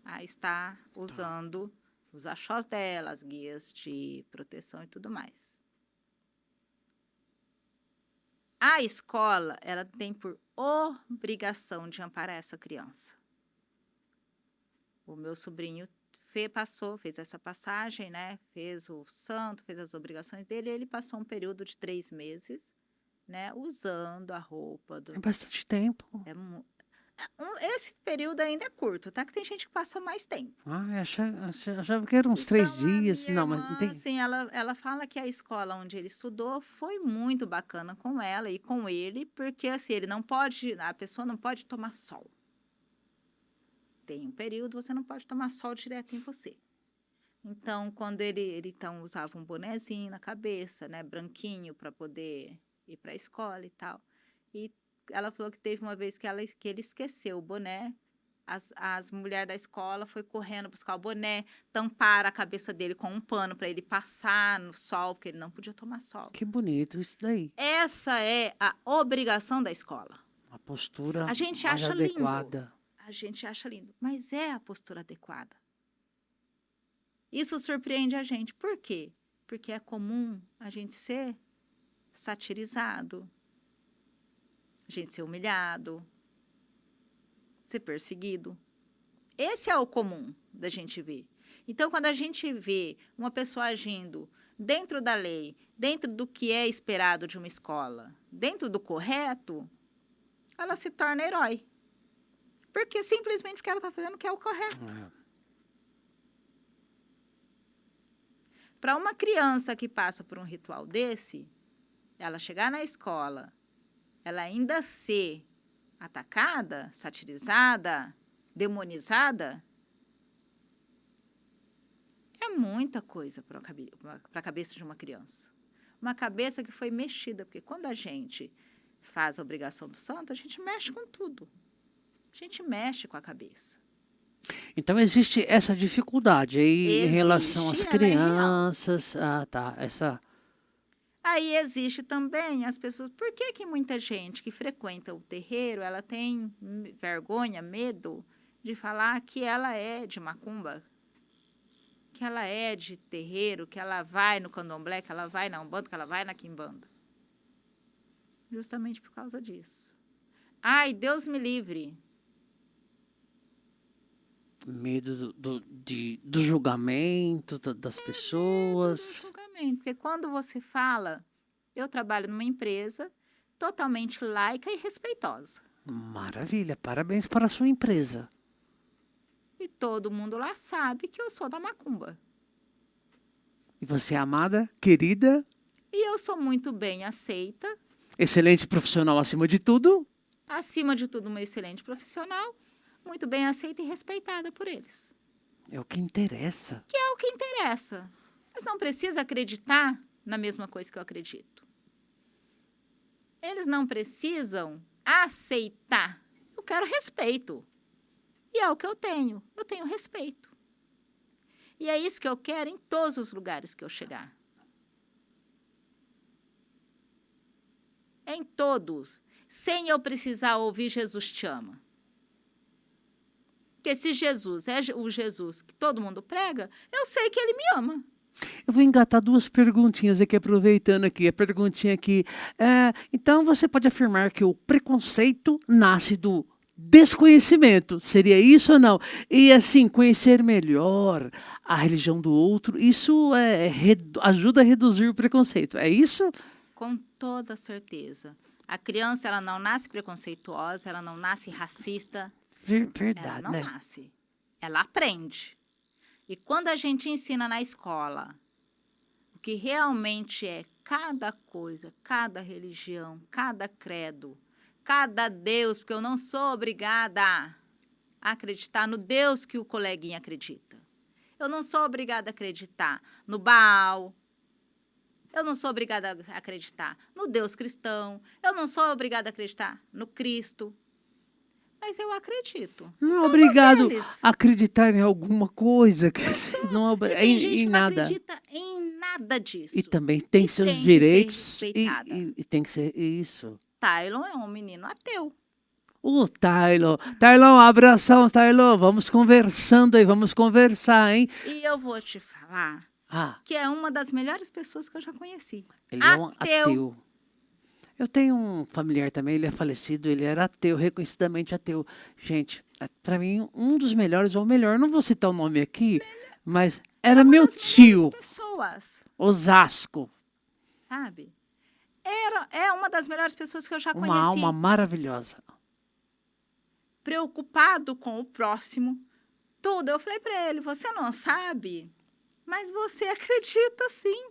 a estar usando os axós dela, as guias de proteção e tudo mais. A escola, ela tem por obrigação de amparar essa criança. O meu sobrinho fez essa passagem, né? Fez o santo, fez as obrigações dele, e ele passou um período de 3 meses, né? Usando a roupa do... É bastante tempo. Esse período ainda é curto, tá? Que tem gente que passa mais tempo. Eu achava que eram uns 3 dias. A minha Não, mas irmã, não tem... assim, ela fala que a escola onde ele estudou foi muito bacana com ela e com ele, porque assim, a pessoa não pode tomar sol. Tem um período, você não pode tomar sol direto em você. Então, quando ele então usava um bonezinho na cabeça, né, branquinho, para poder ir para a escola e tal. E ela falou que teve uma vez que ele esqueceu o boné As mulheres da escola foi correndo buscar o boné, tamparam a cabeça dele com um pano para ele passar no sol, porque ele não podia tomar sol. Que bonito isso daí. Essa é a obrigação da escola. A postura A gente mais acha lindo. adequada. A gente acha lindo, mas é a postura adequada. Isso surpreende a gente. Por quê? Porque é comum a gente ser satirizado, a gente ser humilhado, ser perseguido. Esse é o comum da gente ver. Então, quando a gente vê uma pessoa agindo dentro da lei, dentro do que é esperado de uma escola, dentro do correto, ela se torna herói. Porque simplesmente porque ela está fazendo o que é o correto. Para uma criança que passa por um ritual desse, ela chegar na escola, ela ainda ser atacada, satirizada, demonizada, é muita coisa para a cabeça de uma criança. Uma cabeça que foi mexida, porque quando a gente faz a obrigação do santo, a gente mexe com tudo. A gente mexe com a cabeça. Então existe essa dificuldade aí em relação às Existe, ela é real. crianças. Ah, tá. Aí existe também as pessoas... Por que muita gente que frequenta o terreiro, ela tem vergonha, medo de falar que ela é de macumba? Que ela é de terreiro, que ela vai no candomblé, que ela vai na umbanda, que ela vai na quimbanda? Justamente por causa disso. Ai, Deus me livre. Medo do julgamento das pessoas. Do julgamento. Porque quando você fala, eu trabalho numa empresa totalmente laica e respeitosa. Maravilha, parabéns para a sua empresa. E todo mundo lá sabe que eu sou da macumba. E você é amada, querida, E eu sou muito bem aceita, excelente profissional acima de tudo. acima de tudo, uma excelente profissional, muito bem aceita e respeitada por eles. É o que interessa. Que é o que interessa. Eles não precisam acreditar na mesma coisa que eu acredito. Eles não precisam aceitar. Eu quero respeito. E é o que eu tenho. Eu tenho respeito. E é isso que eu quero em todos os lugares que eu chegar. Em todos. Sem eu precisar ouvir Jesus te ama. Porque se Jesus é o Jesus que todo mundo prega, eu sei que ele me ama. Eu vou engatar duas perguntinhas aqui, aproveitando aqui. A perguntinha aqui. Então, você pode afirmar que o preconceito nasce do desconhecimento. Seria isso ou não? E, assim, conhecer melhor a religião do outro, isso ajuda a reduzir o preconceito. É isso? Com toda certeza. A criança, ela não nasce preconceituosa, ela não nasce racista. Verdade, Ela não né? nasce. Ela aprende. E quando a gente ensina na escola o que realmente é cada coisa, cada religião, cada credo, cada Deus, porque eu não sou obrigada a acreditar no Deus que o coleguinha acredita. Eu não sou obrigada a acreditar no Baal. Eu não sou obrigada a acreditar no Deus cristão. Eu não sou obrigada a acreditar no Cristo. Mas eu acredito. Não é obrigado eles. a acreditar em alguma coisa. Que não E tem gente em que não nada. acredita em nada disso. E também tem E seus tem que ser direitos. respeitada. E tem que ser isso. Tylon é um menino ateu. O Tylon. Tylon, abração, Tylon. Vamos conversando aí, vamos conversar, hein? E eu vou te falar que é uma das melhores pessoas que eu já conheci. Ele é um ateu. Eu tenho um familiar também, ele é falecido, ele era ateu, reconhecidamente ateu. Gente, para mim, um dos melhores, ou melhor, não vou citar o nome aqui, mas era meu tio. Pessoas, Osasco. sabe? É uma das melhores pessoas que eu já conheci. Uma alma maravilhosa. Preocupado com o próximo, tudo. Eu falei para ele, você não sabe, mas você acredita sim.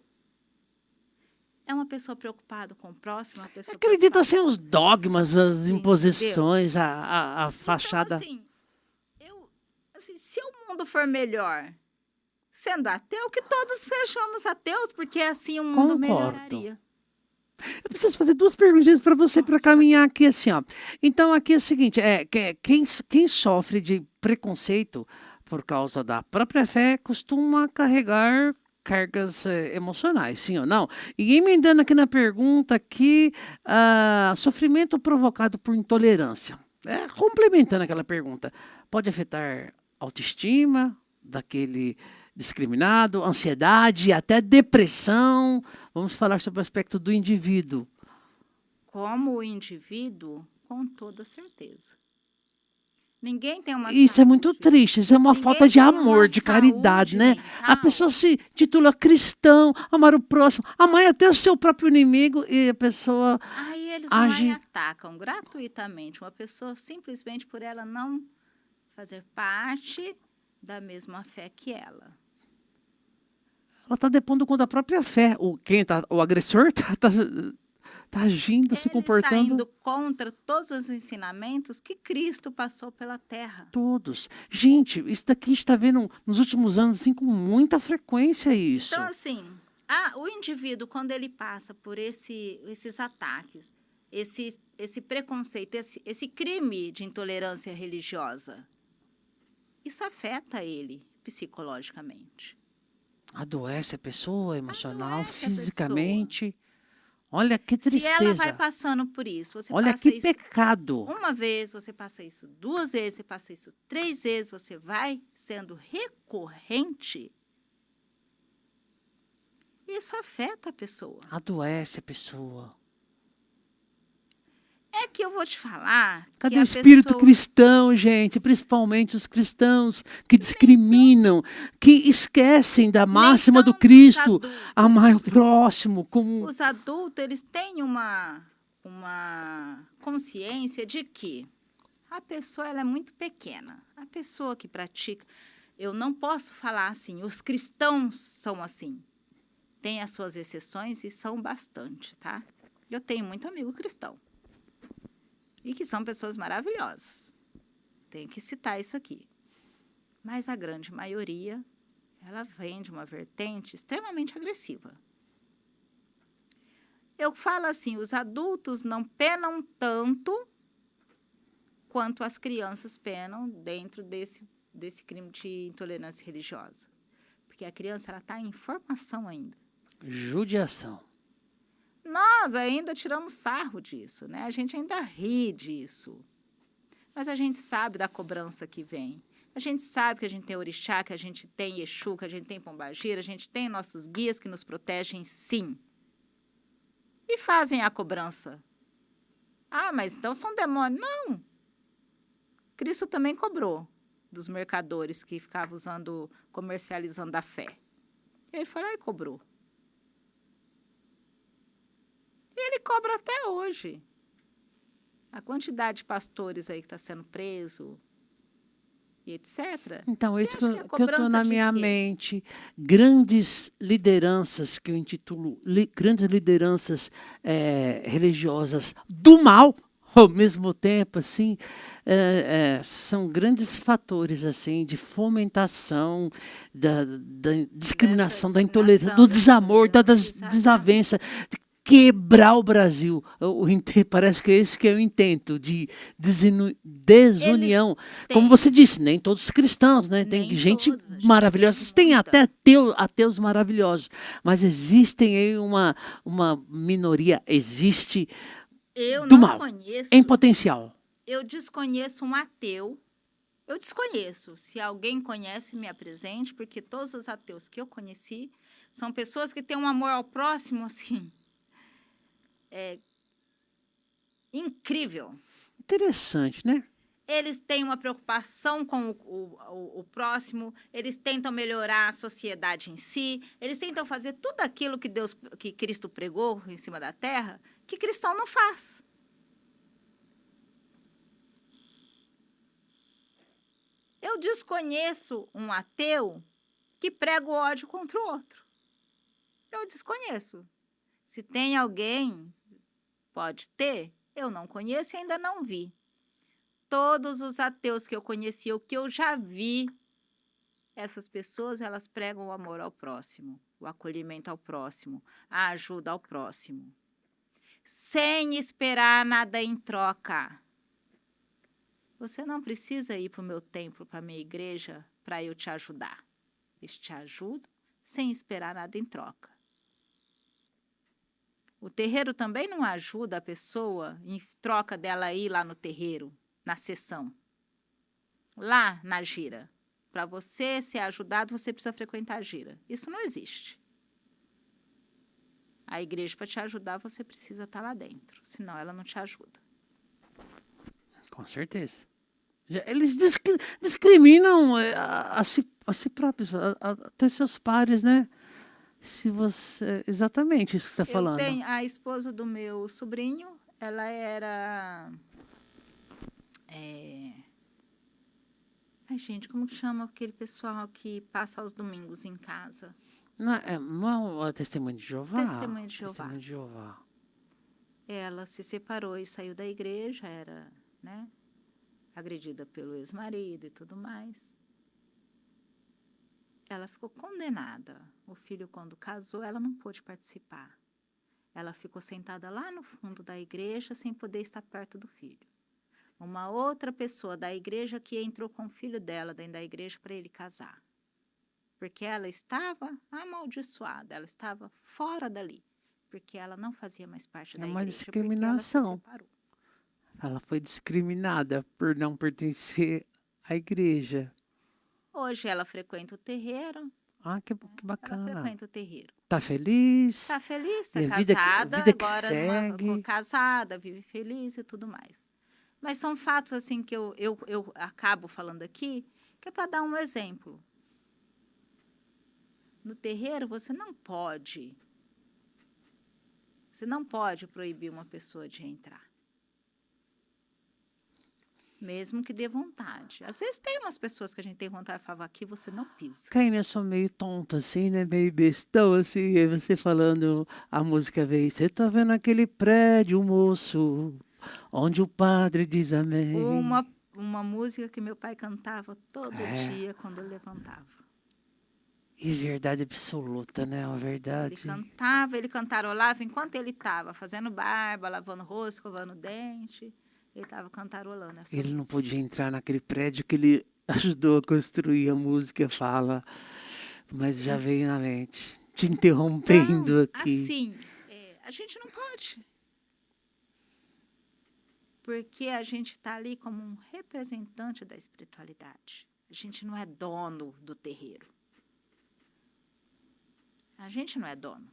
É uma pessoa preocupada com o próximo, uma pessoa acredita sem os dogmas, as Sim, imposições, a fachada. Então, assim, se o mundo for melhor sendo ateu, que todos sejamos ateus, porque assim o mundo melhoraria. Eu preciso fazer duas perguntinhas para você para Pode fazer. caminhar aqui assim, ó. Então aqui é o seguinte, quem sofre de preconceito por causa da própria fé costuma carregar cargas emocionais, sim ou não? E emendando aqui na pergunta aqui, sofrimento provocado por intolerância. Complementando aquela pergunta, pode afetar autoestima daquele discriminado, ansiedade, até depressão. Vamos falar sobre o aspecto do indivíduo. Como o indivíduo, com toda certeza. Ninguém tem uma Isso é muito saúde. triste, isso é uma falta Ninguém de tem uma amor, de caridade, saúde né? A mental. pessoa se titula cristão, amar o próximo, amar até o seu próprio inimigo e a pessoa Aí eles vão lá e age. atacam gratuitamente uma pessoa simplesmente por ela não fazer parte da mesma fé que ela. Ela está depondo contra a própria fé. O agressor tá agindo, se Ele está indo comportando. contra todos os ensinamentos que Cristo passou pela terra. Todos. Gente, isso daqui a gente está vendo nos últimos anos assim, com muita frequência isso. Então, assim, o indivíduo, quando ele passa por esses ataques, esse preconceito, esse crime de intolerância religiosa, isso afeta ele psicologicamente. Adoece a pessoa emocional, Adoece a pessoa. fisicamente. Olha que Se ela vai tristeza. passando por isso, você Olha passa que isso pecado. uma vez, você passa isso 2 vezes, você passa isso 3 vezes, você vai sendo recorrente, isso afeta a pessoa. Adoece a pessoa. É que eu vou te falar Cadê que o a espírito pessoa... cristão, gente? Principalmente os cristãos que discriminam, que esquecem da máxima do Nem tanto Cristo, os adultos. amar o próximo como Os adultos, eles têm uma consciência de que a pessoa ela é muito pequena. A pessoa que pratica... Eu não posso falar assim, os cristãos são assim. Tem as suas exceções e são bastante, tá? Eu tenho muito amigo cristão. E que são pessoas maravilhosas. Tenho que citar isso aqui. Mas a grande maioria, ela vem de uma vertente extremamente agressiva. Eu falo assim, os adultos não penam tanto quanto as crianças penam dentro desse crime de intolerância religiosa. Porque a criança está em formação ainda. judiação. Nós ainda tiramos sarro disso, né? A gente ainda ri disso. Mas a gente sabe da cobrança que vem. A gente sabe que a gente tem orixá, que a gente tem Exu, que a gente tem pombagira, a gente tem nossos guias que nos protegem, sim. E fazem a cobrança. Ah, mas então são demônios. Não. Cristo também cobrou dos mercadores que ficavam comercializando a fé. Ele foi lá e cobrou. E ele cobra até hoje. A quantidade de pastores aí que está sendo preso e etc. Então, Você isso acha que a eu cobrança estou na de minha quê? mente. Grandes lideranças, que eu intitulo grandes lideranças religiosas do mal, ao mesmo tempo, assim, são grandes fatores, assim, de fomentação, da discriminação, da intolerância, do desamor, da desavença, de quebrar o Brasil. Parece que esse que é o intento de desunião. Como você disse, nem todos os cristãos, né? Tem Nem gente todos, a gente maravilhosa, tem tem muita. até ateus maravilhosos, mas existem aí uma minoria, existe Eu do não mal, conheço, em potencial. eu desconheço um ateu. Eu desconheço. Se alguém conhece, me apresente, porque todos os ateus que eu conheci são pessoas que têm um amor ao próximo, assim, incrível. Interessante, né? Eles têm uma preocupação com o próximo, eles tentam melhorar a sociedade em si, eles tentam fazer tudo aquilo que Cristo pregou em cima da terra, que cristão não faz. Eu desconheço um ateu que prega o ódio contra o outro. Eu desconheço. Se tem alguém, pode ter, eu não conheço e ainda não vi. Todos os ateus que eu conheci, o que eu já vi, essas pessoas, elas pregam o amor ao próximo, o acolhimento ao próximo, a ajuda ao próximo. sem esperar nada em troca. Você não precisa ir para o meu templo, para a minha igreja, para eu te ajudar. Eu te ajudo sem esperar nada em troca. O terreiro também não ajuda a pessoa em troca dela ir lá no terreiro, na sessão. Lá na gira. Para você ser ajudado, você precisa frequentar a gira. Isso não existe. A igreja, para te ajudar, você precisa estar lá dentro. Senão, ela não te ajuda. Com certeza. Eles discriminam a si próprios, até seus pares, né? Se você... Exatamente isso que você está falando. Tenho a esposa do meu sobrinho, ela era... Ai, gente, como que chama aquele pessoal que passa aos domingos em casa? Não é Testemunho de Jeová? Testemunho de Jeová. Testemunho de Jeová. Ela se separou e saiu da igreja, era, né, agredida pelo ex-marido e tudo mais. Ela ficou condenada. O filho, quando casou, ela não pôde participar. Ela ficou sentada lá no fundo da igreja sem poder estar perto do filho. Uma outra pessoa da igreja que entrou com o filho dela dentro da igreja para ele casar. Porque ela estava amaldiçoada, ela estava fora dali. Porque ela não fazia mais parte da igreja. É uma discriminação. Porque ela se separou. Ela foi discriminada por não pertencer à igreja. Hoje ela frequenta o terreiro. Ah, que bacana. Ela frequenta o terreiro. Tá feliz? Está feliz, está Vida casada, que agora segue. casada, vive feliz e tudo mais. Mas são fatos assim que eu acabo falando aqui, que é para dar um exemplo. No terreiro você não pode proibir uma pessoa de entrar. Mesmo que dê vontade. Às vezes tem umas pessoas que a gente tem vontade de falar, aqui você não pisa. Caína, eu sou meio tonta assim, né? Meio bestão assim. Aí você falando, a música veio. Você tá vendo aquele prédio, moço, onde o padre diz amém. Uma música que meu pai cantava todo dia quando eu levantava. E verdade absoluta, né? Uma verdade. Ele cantarolava enquanto ele estava fazendo barba, lavando o rosto, escovando o dente. Ele estava cantarolando essa Ele não música. podia entrar naquele prédio que ele ajudou a construir, a música fala. Mas já veio na mente. Te interrompendo Não, aqui. assim, a gente não pode. Porque a gente está ali como um representante da espiritualidade. A gente não é dono do terreiro. A gente não é dono.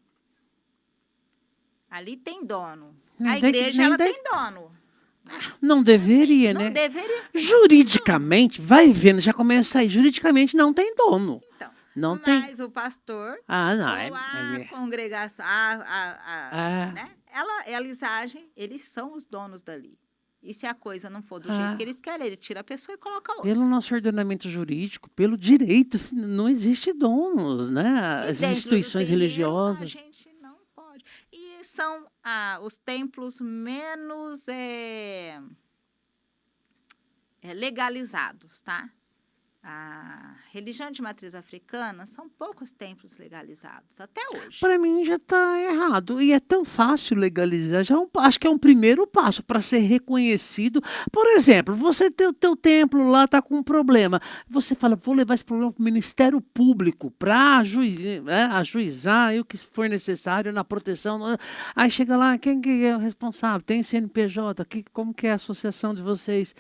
Ali tem dono. A igreja, ela tem dono. Não deveria, né? Não deveria. Juridicamente, vai vendo, já começa aí. Juridicamente não tem dono. Então, não tem. Mas o pastor não, ou a congregação, né? Eles agem, eles são os donos dali. E se a coisa não for do jeito que eles querem, ele tira a pessoa e coloca outra. Pelo nosso ordenamento jurídico, pelo direito, não existe donos, né? As instituições religiosas. A gente não pode. E são os templos menos legalizados, tá? A religião de matriz africana são poucos templos legalizados, até hoje. Para mim já está errado. E é tão fácil legalizar. Acho que é um primeiro passo para ser reconhecido. Por exemplo, você tem o teu templo lá, está com um problema. Você fala, vou levar esse problema para o Ministério Público para ajuizar e o que for necessário na proteção. Aí chega lá, quem que é o responsável? Tem CNPJ? Como que é a associação de vocês?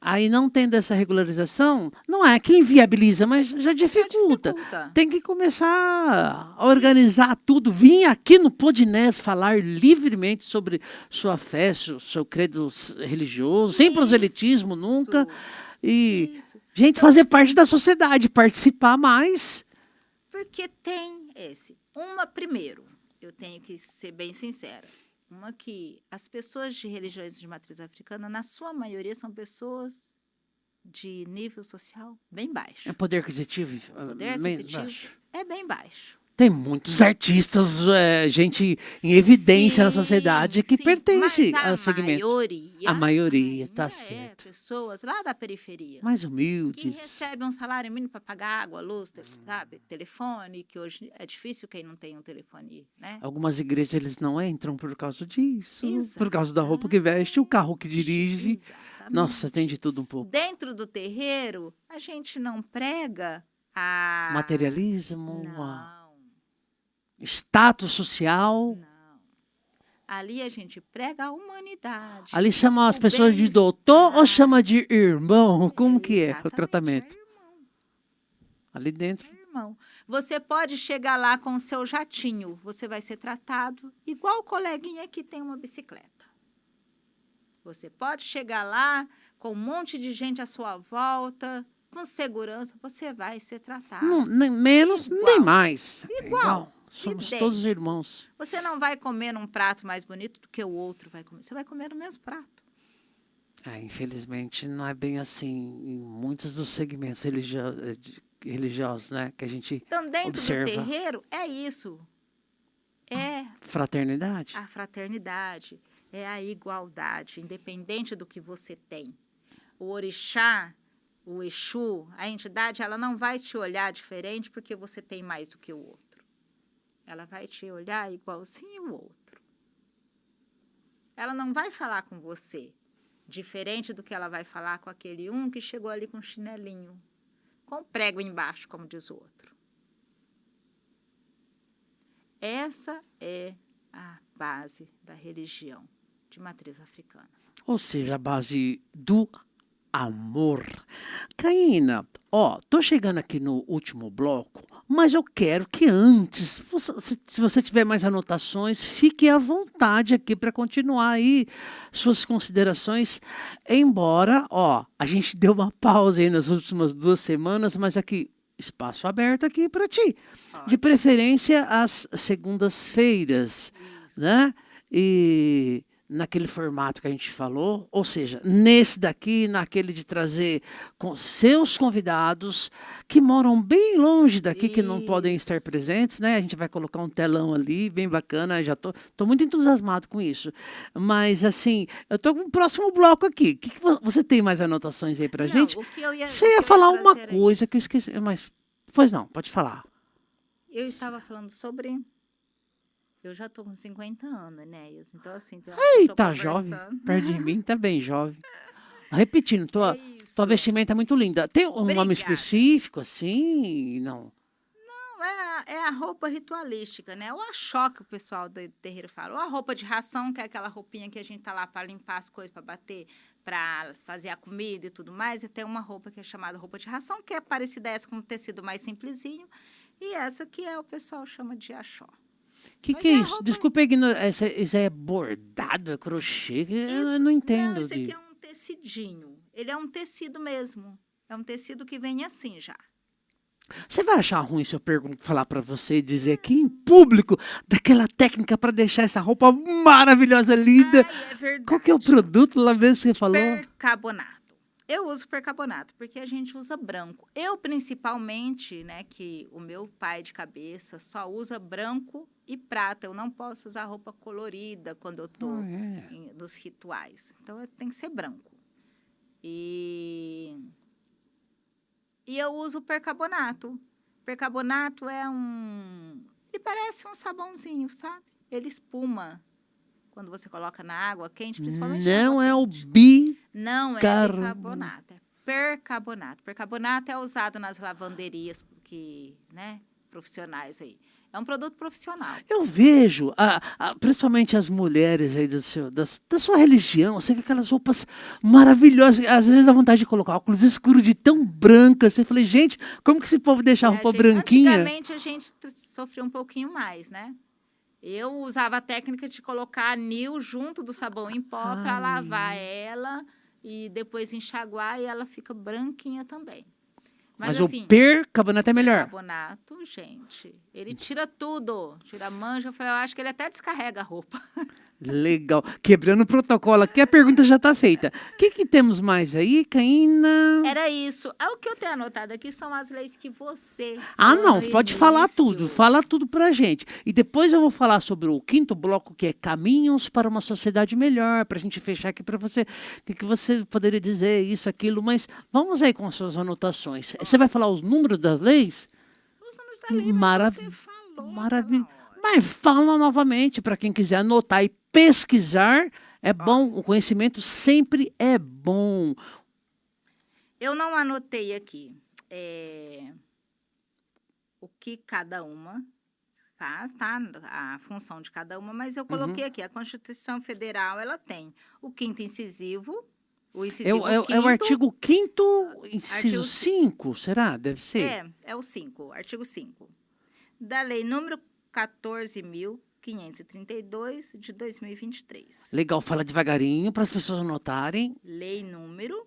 Aí não tendo essa regularização, não é que inviabiliza, mas já dificulta. Tem que começar a organizar tudo. Vim aqui no Podinés falar livremente sobre sua fé, seu credo religioso, sem proselitismo nunca. E, gente, então, fazer parte da sociedade, participar mais. Porque tem primeiro, eu tenho que ser bem sincera. Uma que as pessoas de religiões de matriz africana, na sua maioria, são pessoas de nível social bem baixo. É poder aquisitivo? Poder aquisitivo é bem baixo. Tem muitos artistas, gente em evidência na Sim, sociedade que sim, pertence mas ao a segmento. maioria A maioria, tá ainda certo. pessoas lá da periferia Mais que humildes. recebem um salário mínimo para pagar água, luz, sabe, telefone, que hoje é difícil quem não tem um telefone, né? Algumas igrejas eles não entram por causa disso, por causa da roupa que veste, o Exatamente, carro que dirige. Nossa, tem exatamente. de tudo um pouco. Dentro do terreiro, a gente não prega a... Materialismo, Não, status social. não. Ali a gente prega a humanidade, Ali chama as o pessoas de doutor ou bem-estar. chama de irmão? Como que é o Exatamente, é tratamento? irmão, Ali dentro. é irmão. Você pode chegar lá com o seu jatinho, você vai ser tratado igual o coleguinha que tem uma bicicleta. Você pode chegar lá com um monte de gente à sua volta, com segurança, você vai ser tratado Não, nem menos, nem igual, mais. igual, Somos todos idêntico. irmãos. Você não vai comer num prato mais bonito do que o outro vai comer. Você vai comer no mesmo prato. Infelizmente, não é bem assim em muitos dos segmentos religiosos, né? Que a gente Então, dentro do observa. terreiro, é isso. É Fraternidade. a fraternidade, é a igualdade, independente do que você tem. O orixá, o exu, a entidade, ela não vai te olhar diferente porque você tem mais do que o outro. Ela vai te olhar igualzinho o outro. Ela não vai falar com você diferente do que ela vai falar com aquele um que chegou ali com um chinelinho, com o prego embaixo, como diz o outro. Essa é a base da religião de matriz africana. Ou seja, a base do amor. Caína, tô chegando aqui no último bloco, mas eu quero que antes, se você tiver mais anotações, fique à vontade aqui para continuar aí suas considerações. Embora, a gente deu uma pausa aí nas últimas 2 semanas, mas aqui, espaço aberto aqui para ti. De preferência às segundas-feiras, né? E naquele formato que a gente falou, ou seja, nesse daqui, naquele de trazer com seus convidados que moram bem longe daqui, que não podem estar presentes, né? A gente vai colocar um telão ali, bem bacana, já tô muito entusiasmado com isso. Mas, assim, eu tô com o próximo bloco aqui. O que você tem mais anotações aí pra gente? Você ia falar uma coisa que eu esqueci, mas... Pois não, pode falar. Eu estava falando sobre... Eu já tô com 50 anos, né? Então, assim... Tá jovem, perto de mim, tá bem jovem. Repetindo, tua vestimenta é muito linda. Tem um nome específico, assim? Não. Não, é a roupa ritualística, né? O axó que o pessoal do terreiro fala. Ou a roupa de ração, que é aquela roupinha que a gente tá lá para limpar as coisas, para bater, para fazer a comida e tudo mais. E tem uma roupa que é chamada roupa de ração, que é parecida a essa com um tecido mais simplesinho. E essa que o pessoal chama de axó. Que é isso? Desculpa a ignorância. Isso é bordado, é crochê? Eu não entendo. Não, esse aqui é um tecidinho. Ele é um tecido mesmo. É um tecido que vem assim já. Você vai achar ruim se eu falar para você e dizer aqui em público daquela técnica para deixar essa roupa maravilhosa, linda? É verdade. Qual que é o produto lá mesmo que você falou? Percarbonato. Eu uso percarbonato porque a gente usa branco. Eu, principalmente, né, que o meu pai de cabeça só usa branco e prata. Eu não posso usar roupa colorida quando eu tô nos rituais. Então, tem que ser branco. E eu uso percarbonato. Percarbonato é ele parece um sabãozinho, sabe? Ele espuma quando você coloca na água quente, principalmente não é o Não é bicarbonato, é percarbonato. Percarbonato é usado nas lavanderias profissionais aí. É um produto profissional. Eu vejo, principalmente as mulheres aí da sua religião, assim, com aquelas roupas maravilhosas. Às vezes dá vontade de colocar óculos escuros de tão branca. Assim, eu falei, gente, como que esse povo deixa a roupa branquinha? Antigamente a gente sofria um pouquinho mais, né? Eu usava a técnica de colocar anil junto do sabão em pó para lavar ela e depois enxaguar e ela fica branquinha também. Mas assim, o percarbonato é melhor. O percarbonato, gente, ele tira tudo. Tira a mancha. Eu acho que ele até descarrega a roupa. Legal. Quebrando o protocolo aqui, a pergunta já está feita. O que temos mais aí, Caína? Era isso. O que eu tenho anotado aqui são as leis que você Ah, falou não, no pode falar início. tudo. Fala tudo pra gente. E depois eu vou falar sobre o quinto bloco, que é caminhos para uma sociedade melhor, pra gente fechar aqui para você. O que você poderia dizer, isso, aquilo, mas vamos aí com as suas anotações. Você vai falar os números das leis? Os números da lei, mas Marav- você falou Maravilha. aquela hora. Mas fala novamente, para quem quiser anotar e pesquisar, é bom, o conhecimento sempre é bom. Eu não anotei aqui o que cada uma faz, tá? A função de cada uma, mas eu coloquei aqui. A Constituição Federal, ela tem o quinto incisivo, o incisivo É o quinto. artigo 5º, inciso Artigo 5, será? Deve ser. É o 5, artigo 5. Da Lei número 14.532, de 2023. Legal, fala devagarinho para as pessoas anotarem. Lei número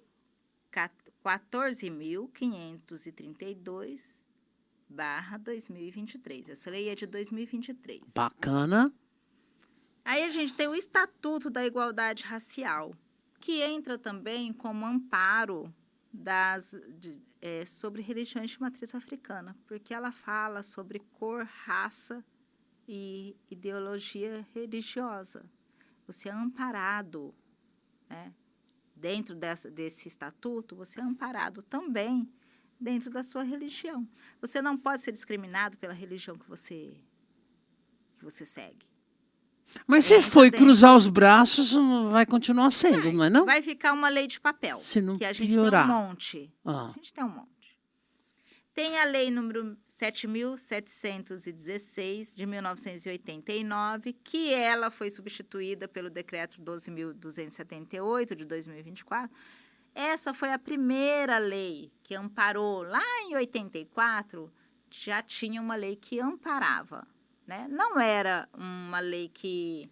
14.532, barra 2023. Essa lei é de 2023. Bacana. Aí a gente tem o Estatuto da Igualdade Racial, que entra também como amparo sobre religiões de matriz africana, porque ela fala sobre cor, raça e ideologia religiosa. Você é amparado, né? Dentro desse estatuto, você é amparado também dentro da sua religião. Você não pode ser discriminado pela religião que você segue. Mas se foi cruzar os braços, vai continuar sendo, não é não? Vai ficar uma lei de papel, Se não que a gente piorar. tem um monte. Ah. A gente tem um monte. Tem a lei número 7.716, de 1989, que ela foi substituída pelo decreto 12.278, de 2024. Essa foi a primeira lei que amparou. Lá em 84, já tinha uma lei que amparava, né? Não era uma lei que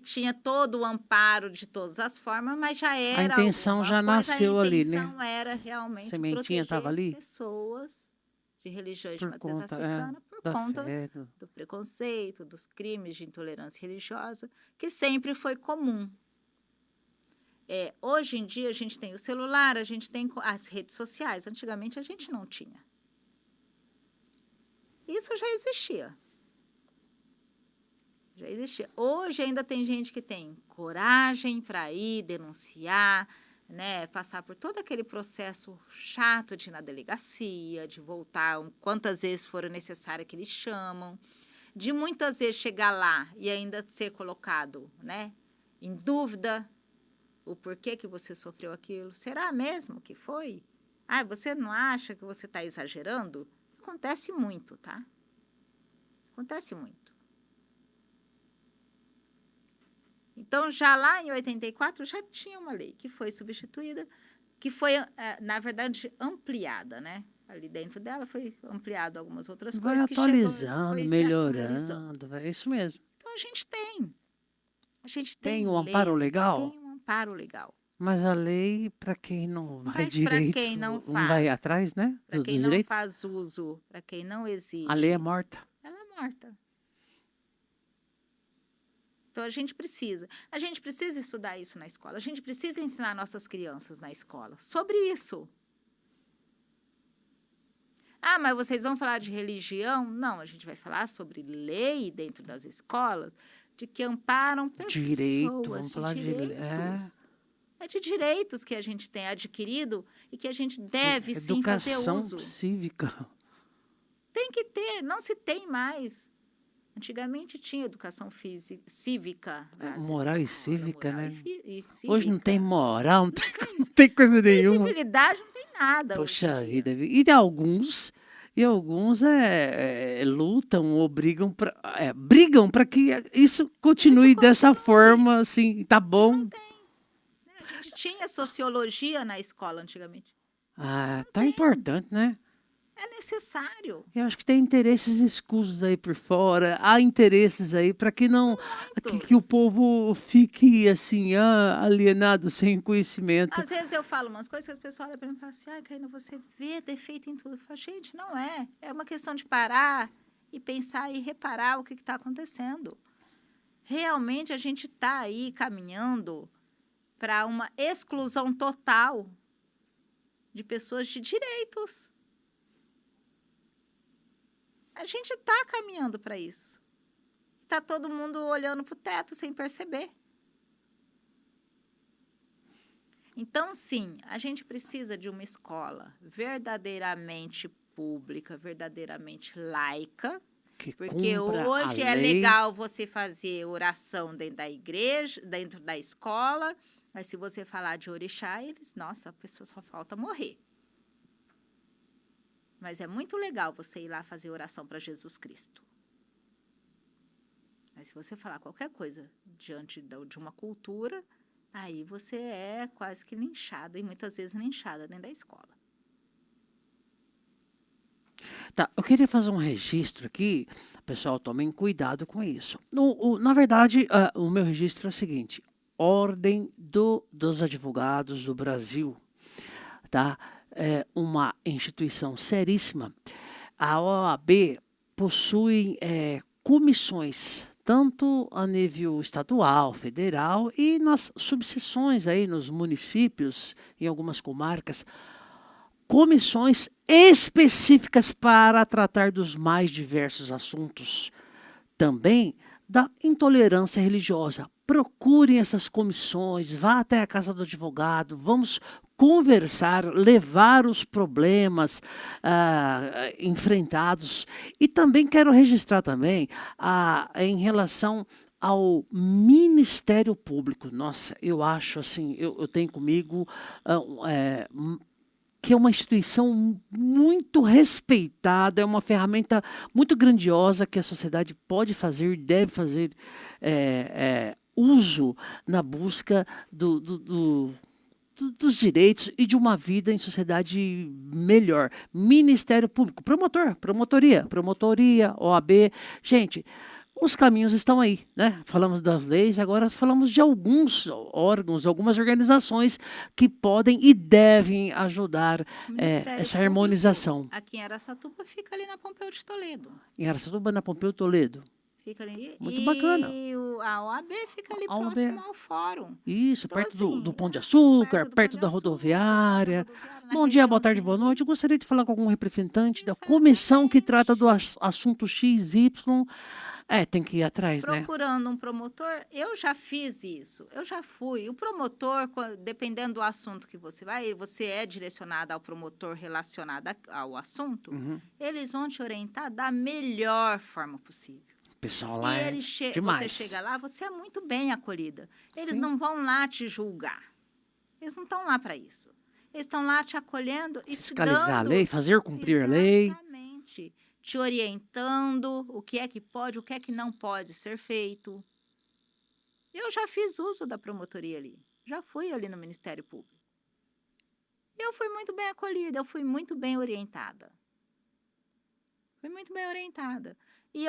tinha todo o amparo de todas as formas, mas já era. A intenção já nasceu ali, né? A intenção era realmente Sementinha estava ali? pessoas de religiões de Por matriz conta, africana por da conta fé, do preconceito, dos crimes de intolerância religiosa, que sempre foi comum. Hoje em dia, a gente tem o celular, a gente tem as redes sociais. Antigamente, a gente não tinha. Isso já existia. Já existia. Hoje ainda tem gente que tem coragem para ir denunciar, né, passar por todo aquele processo chato de ir na delegacia, de voltar quantas vezes for necessário que eles chamam, de muitas vezes chegar lá e ainda ser colocado, né, em dúvida o porquê que você sofreu aquilo. Será mesmo que foi? Você não acha que você está exagerando? Acontece muito, tá? Acontece muito. Então, já lá em 84, já tinha uma lei que foi substituída, que foi, na verdade, ampliada, né? Ali dentro dela foi ampliado algumas outras vai coisas. atualizando, Foi melhorando. É isso mesmo. Então, a gente tem. Tem um amparo legal? Tem um amparo legal. Mas a lei, para quem não vai Mas direito, para quem não vai atrás, né? Para Dos quem não direitos. faz uso, para quem não exige. A lei é morta. Ela é morta. Então, a gente precisa estudar isso na escola. A gente precisa ensinar nossas crianças na escola sobre isso. Mas vocês vão falar de religião? Não, a gente vai falar sobre lei dentro das escolas, de que amparam pessoas. Direito, vamos falar de direitos. É de direitos que a gente tem adquirido e que a gente deve, sim, fazer uso. Educação cívica. Tem que ter, não se tem mais. Antigamente tinha educação cívica. Moral e cívica, moral né? E cívica. Hoje não tem moral, não tem coisa nenhuma. Tem civilidade, não tem nada. Poxa vida. E alguns lutam ou brigam para que isso continue dessa forma, assim, tá bom. Não tem. A gente tinha sociologia na escola antigamente. Tá importante, né? É necessário. Eu acho que tem interesses escusos aí por fora, há interesses aí para que não que o povo fique assim, alienado, sem conhecimento. Às vezes eu falo umas coisas que as pessoas olham para mim e falam assim, Caína, você vê defeito em tudo. Eu falo, gente, não é. É uma questão de parar e pensar e reparar o que está acontecendo. realmente a gente está aí caminhando para uma exclusão total de pessoas de direitos. A gente está caminhando para isso. Está todo mundo olhando para o teto sem perceber. Então, sim, a gente precisa de uma escola verdadeiramente pública, verdadeiramente laica, porque hoje é legal você fazer oração dentro da igreja, dentro da escola, mas se você falar de orixá, nossa, a pessoa só falta morrer. Mas é muito legal você ir lá fazer oração para Jesus Cristo. Mas se você falar qualquer coisa diante de uma cultura, aí você é quase que linchada, e muitas vezes linchada dentro da escola. Tá, eu queria fazer um registro aqui, pessoal, tomem cuidado com isso. Na verdade, o meu registro é o seguinte: Ordem dos Advogados do Brasil, tá? É uma instituição seríssima. A OAB possui comissões, tanto a nível estadual, federal e nas subseções aí nos municípios, em algumas comarcas, comissões específicas para tratar dos mais diversos assuntos, também da intolerância religiosa. Procurem essas comissões, vá até a casa do advogado, vamos conversar, levar os problemas enfrentados. E também quero registrar também em relação ao Ministério Público. Nossa, eu acho assim, eu tenho comigo que é uma instituição muito respeitada, é uma ferramenta muito grandiosa que a sociedade pode fazer, deve fazer uso na busca dos direitos e de uma vida em sociedade melhor. Ministério Público, promotoria, OAB. Gente, os caminhos estão aí, né? Falamos das leis, agora falamos de alguns órgãos, algumas organizações que podem e devem ajudar essa harmonização. Aqui em Araçatuba fica ali na Pompeu de Toledo. Em Araçatuba, na Pompeu de Toledo. Fica ali. Muito bacana. E a OAB fica ali próximo ao fórum. Isso, então, perto do Pão de Açúcar, perto da rodoviária. Bom dia, boa tarde, boa noite. Eu gostaria de falar com algum representante da comissão que trata do assunto XY. Tem que ir atrás, Procurando um promotor, eu já fiz isso, eu já fui. O promotor, dependendo do assunto que você vai, você é direcionado ao promotor relacionado ao assunto, eles vão te orientar da melhor forma possível. Pessoal lá demais. Você chega lá, você é muito bem acolhida. Eles não vão lá te julgar. Eles não estão lá para isso. Eles estão lá te acolhendo e fiscalizar a lei, fazer cumprir a lei. Exatamente. Te orientando o que é que pode, o que é que não pode ser feito. Eu já fiz uso da promotoria ali. Já fui ali no Ministério Público. Eu fui muito bem acolhida, eu fui muito bem orientada. Fui muito bem orientada. E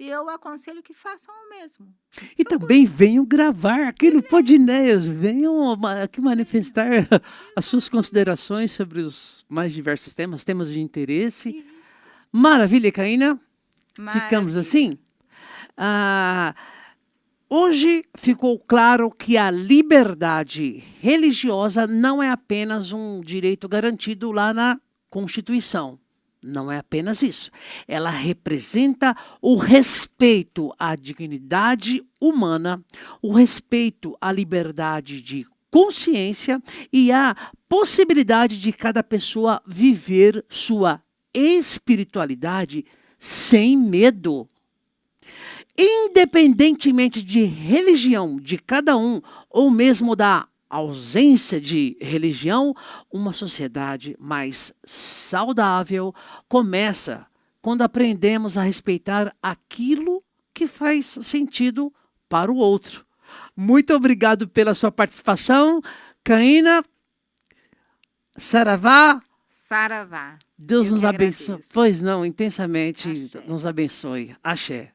eu aconselho que façam o mesmo. E também venham gravar aqui no Podineias. Venham aqui manifestar as suas considerações sobre os mais diversos temas de interesse. Isso. Maravilha, Caína. Ficamos assim? Hoje ficou claro que a liberdade religiosa não é apenas um direito garantido lá na Constituição. Não é apenas isso. Ela representa o respeito à dignidade humana, o respeito à liberdade de consciência e a possibilidade de cada pessoa viver sua espiritualidade sem medo. Independentemente de religião de cada um, ou mesmo da ausência de religião, uma sociedade mais saudável começa quando aprendemos a respeitar aquilo que faz sentido para o outro. Muito obrigado pela sua participação, Caína. Saravá. Saravá. Deus nos abençoe. Pois não, intensamente. Axé. Nos abençoe. Axé.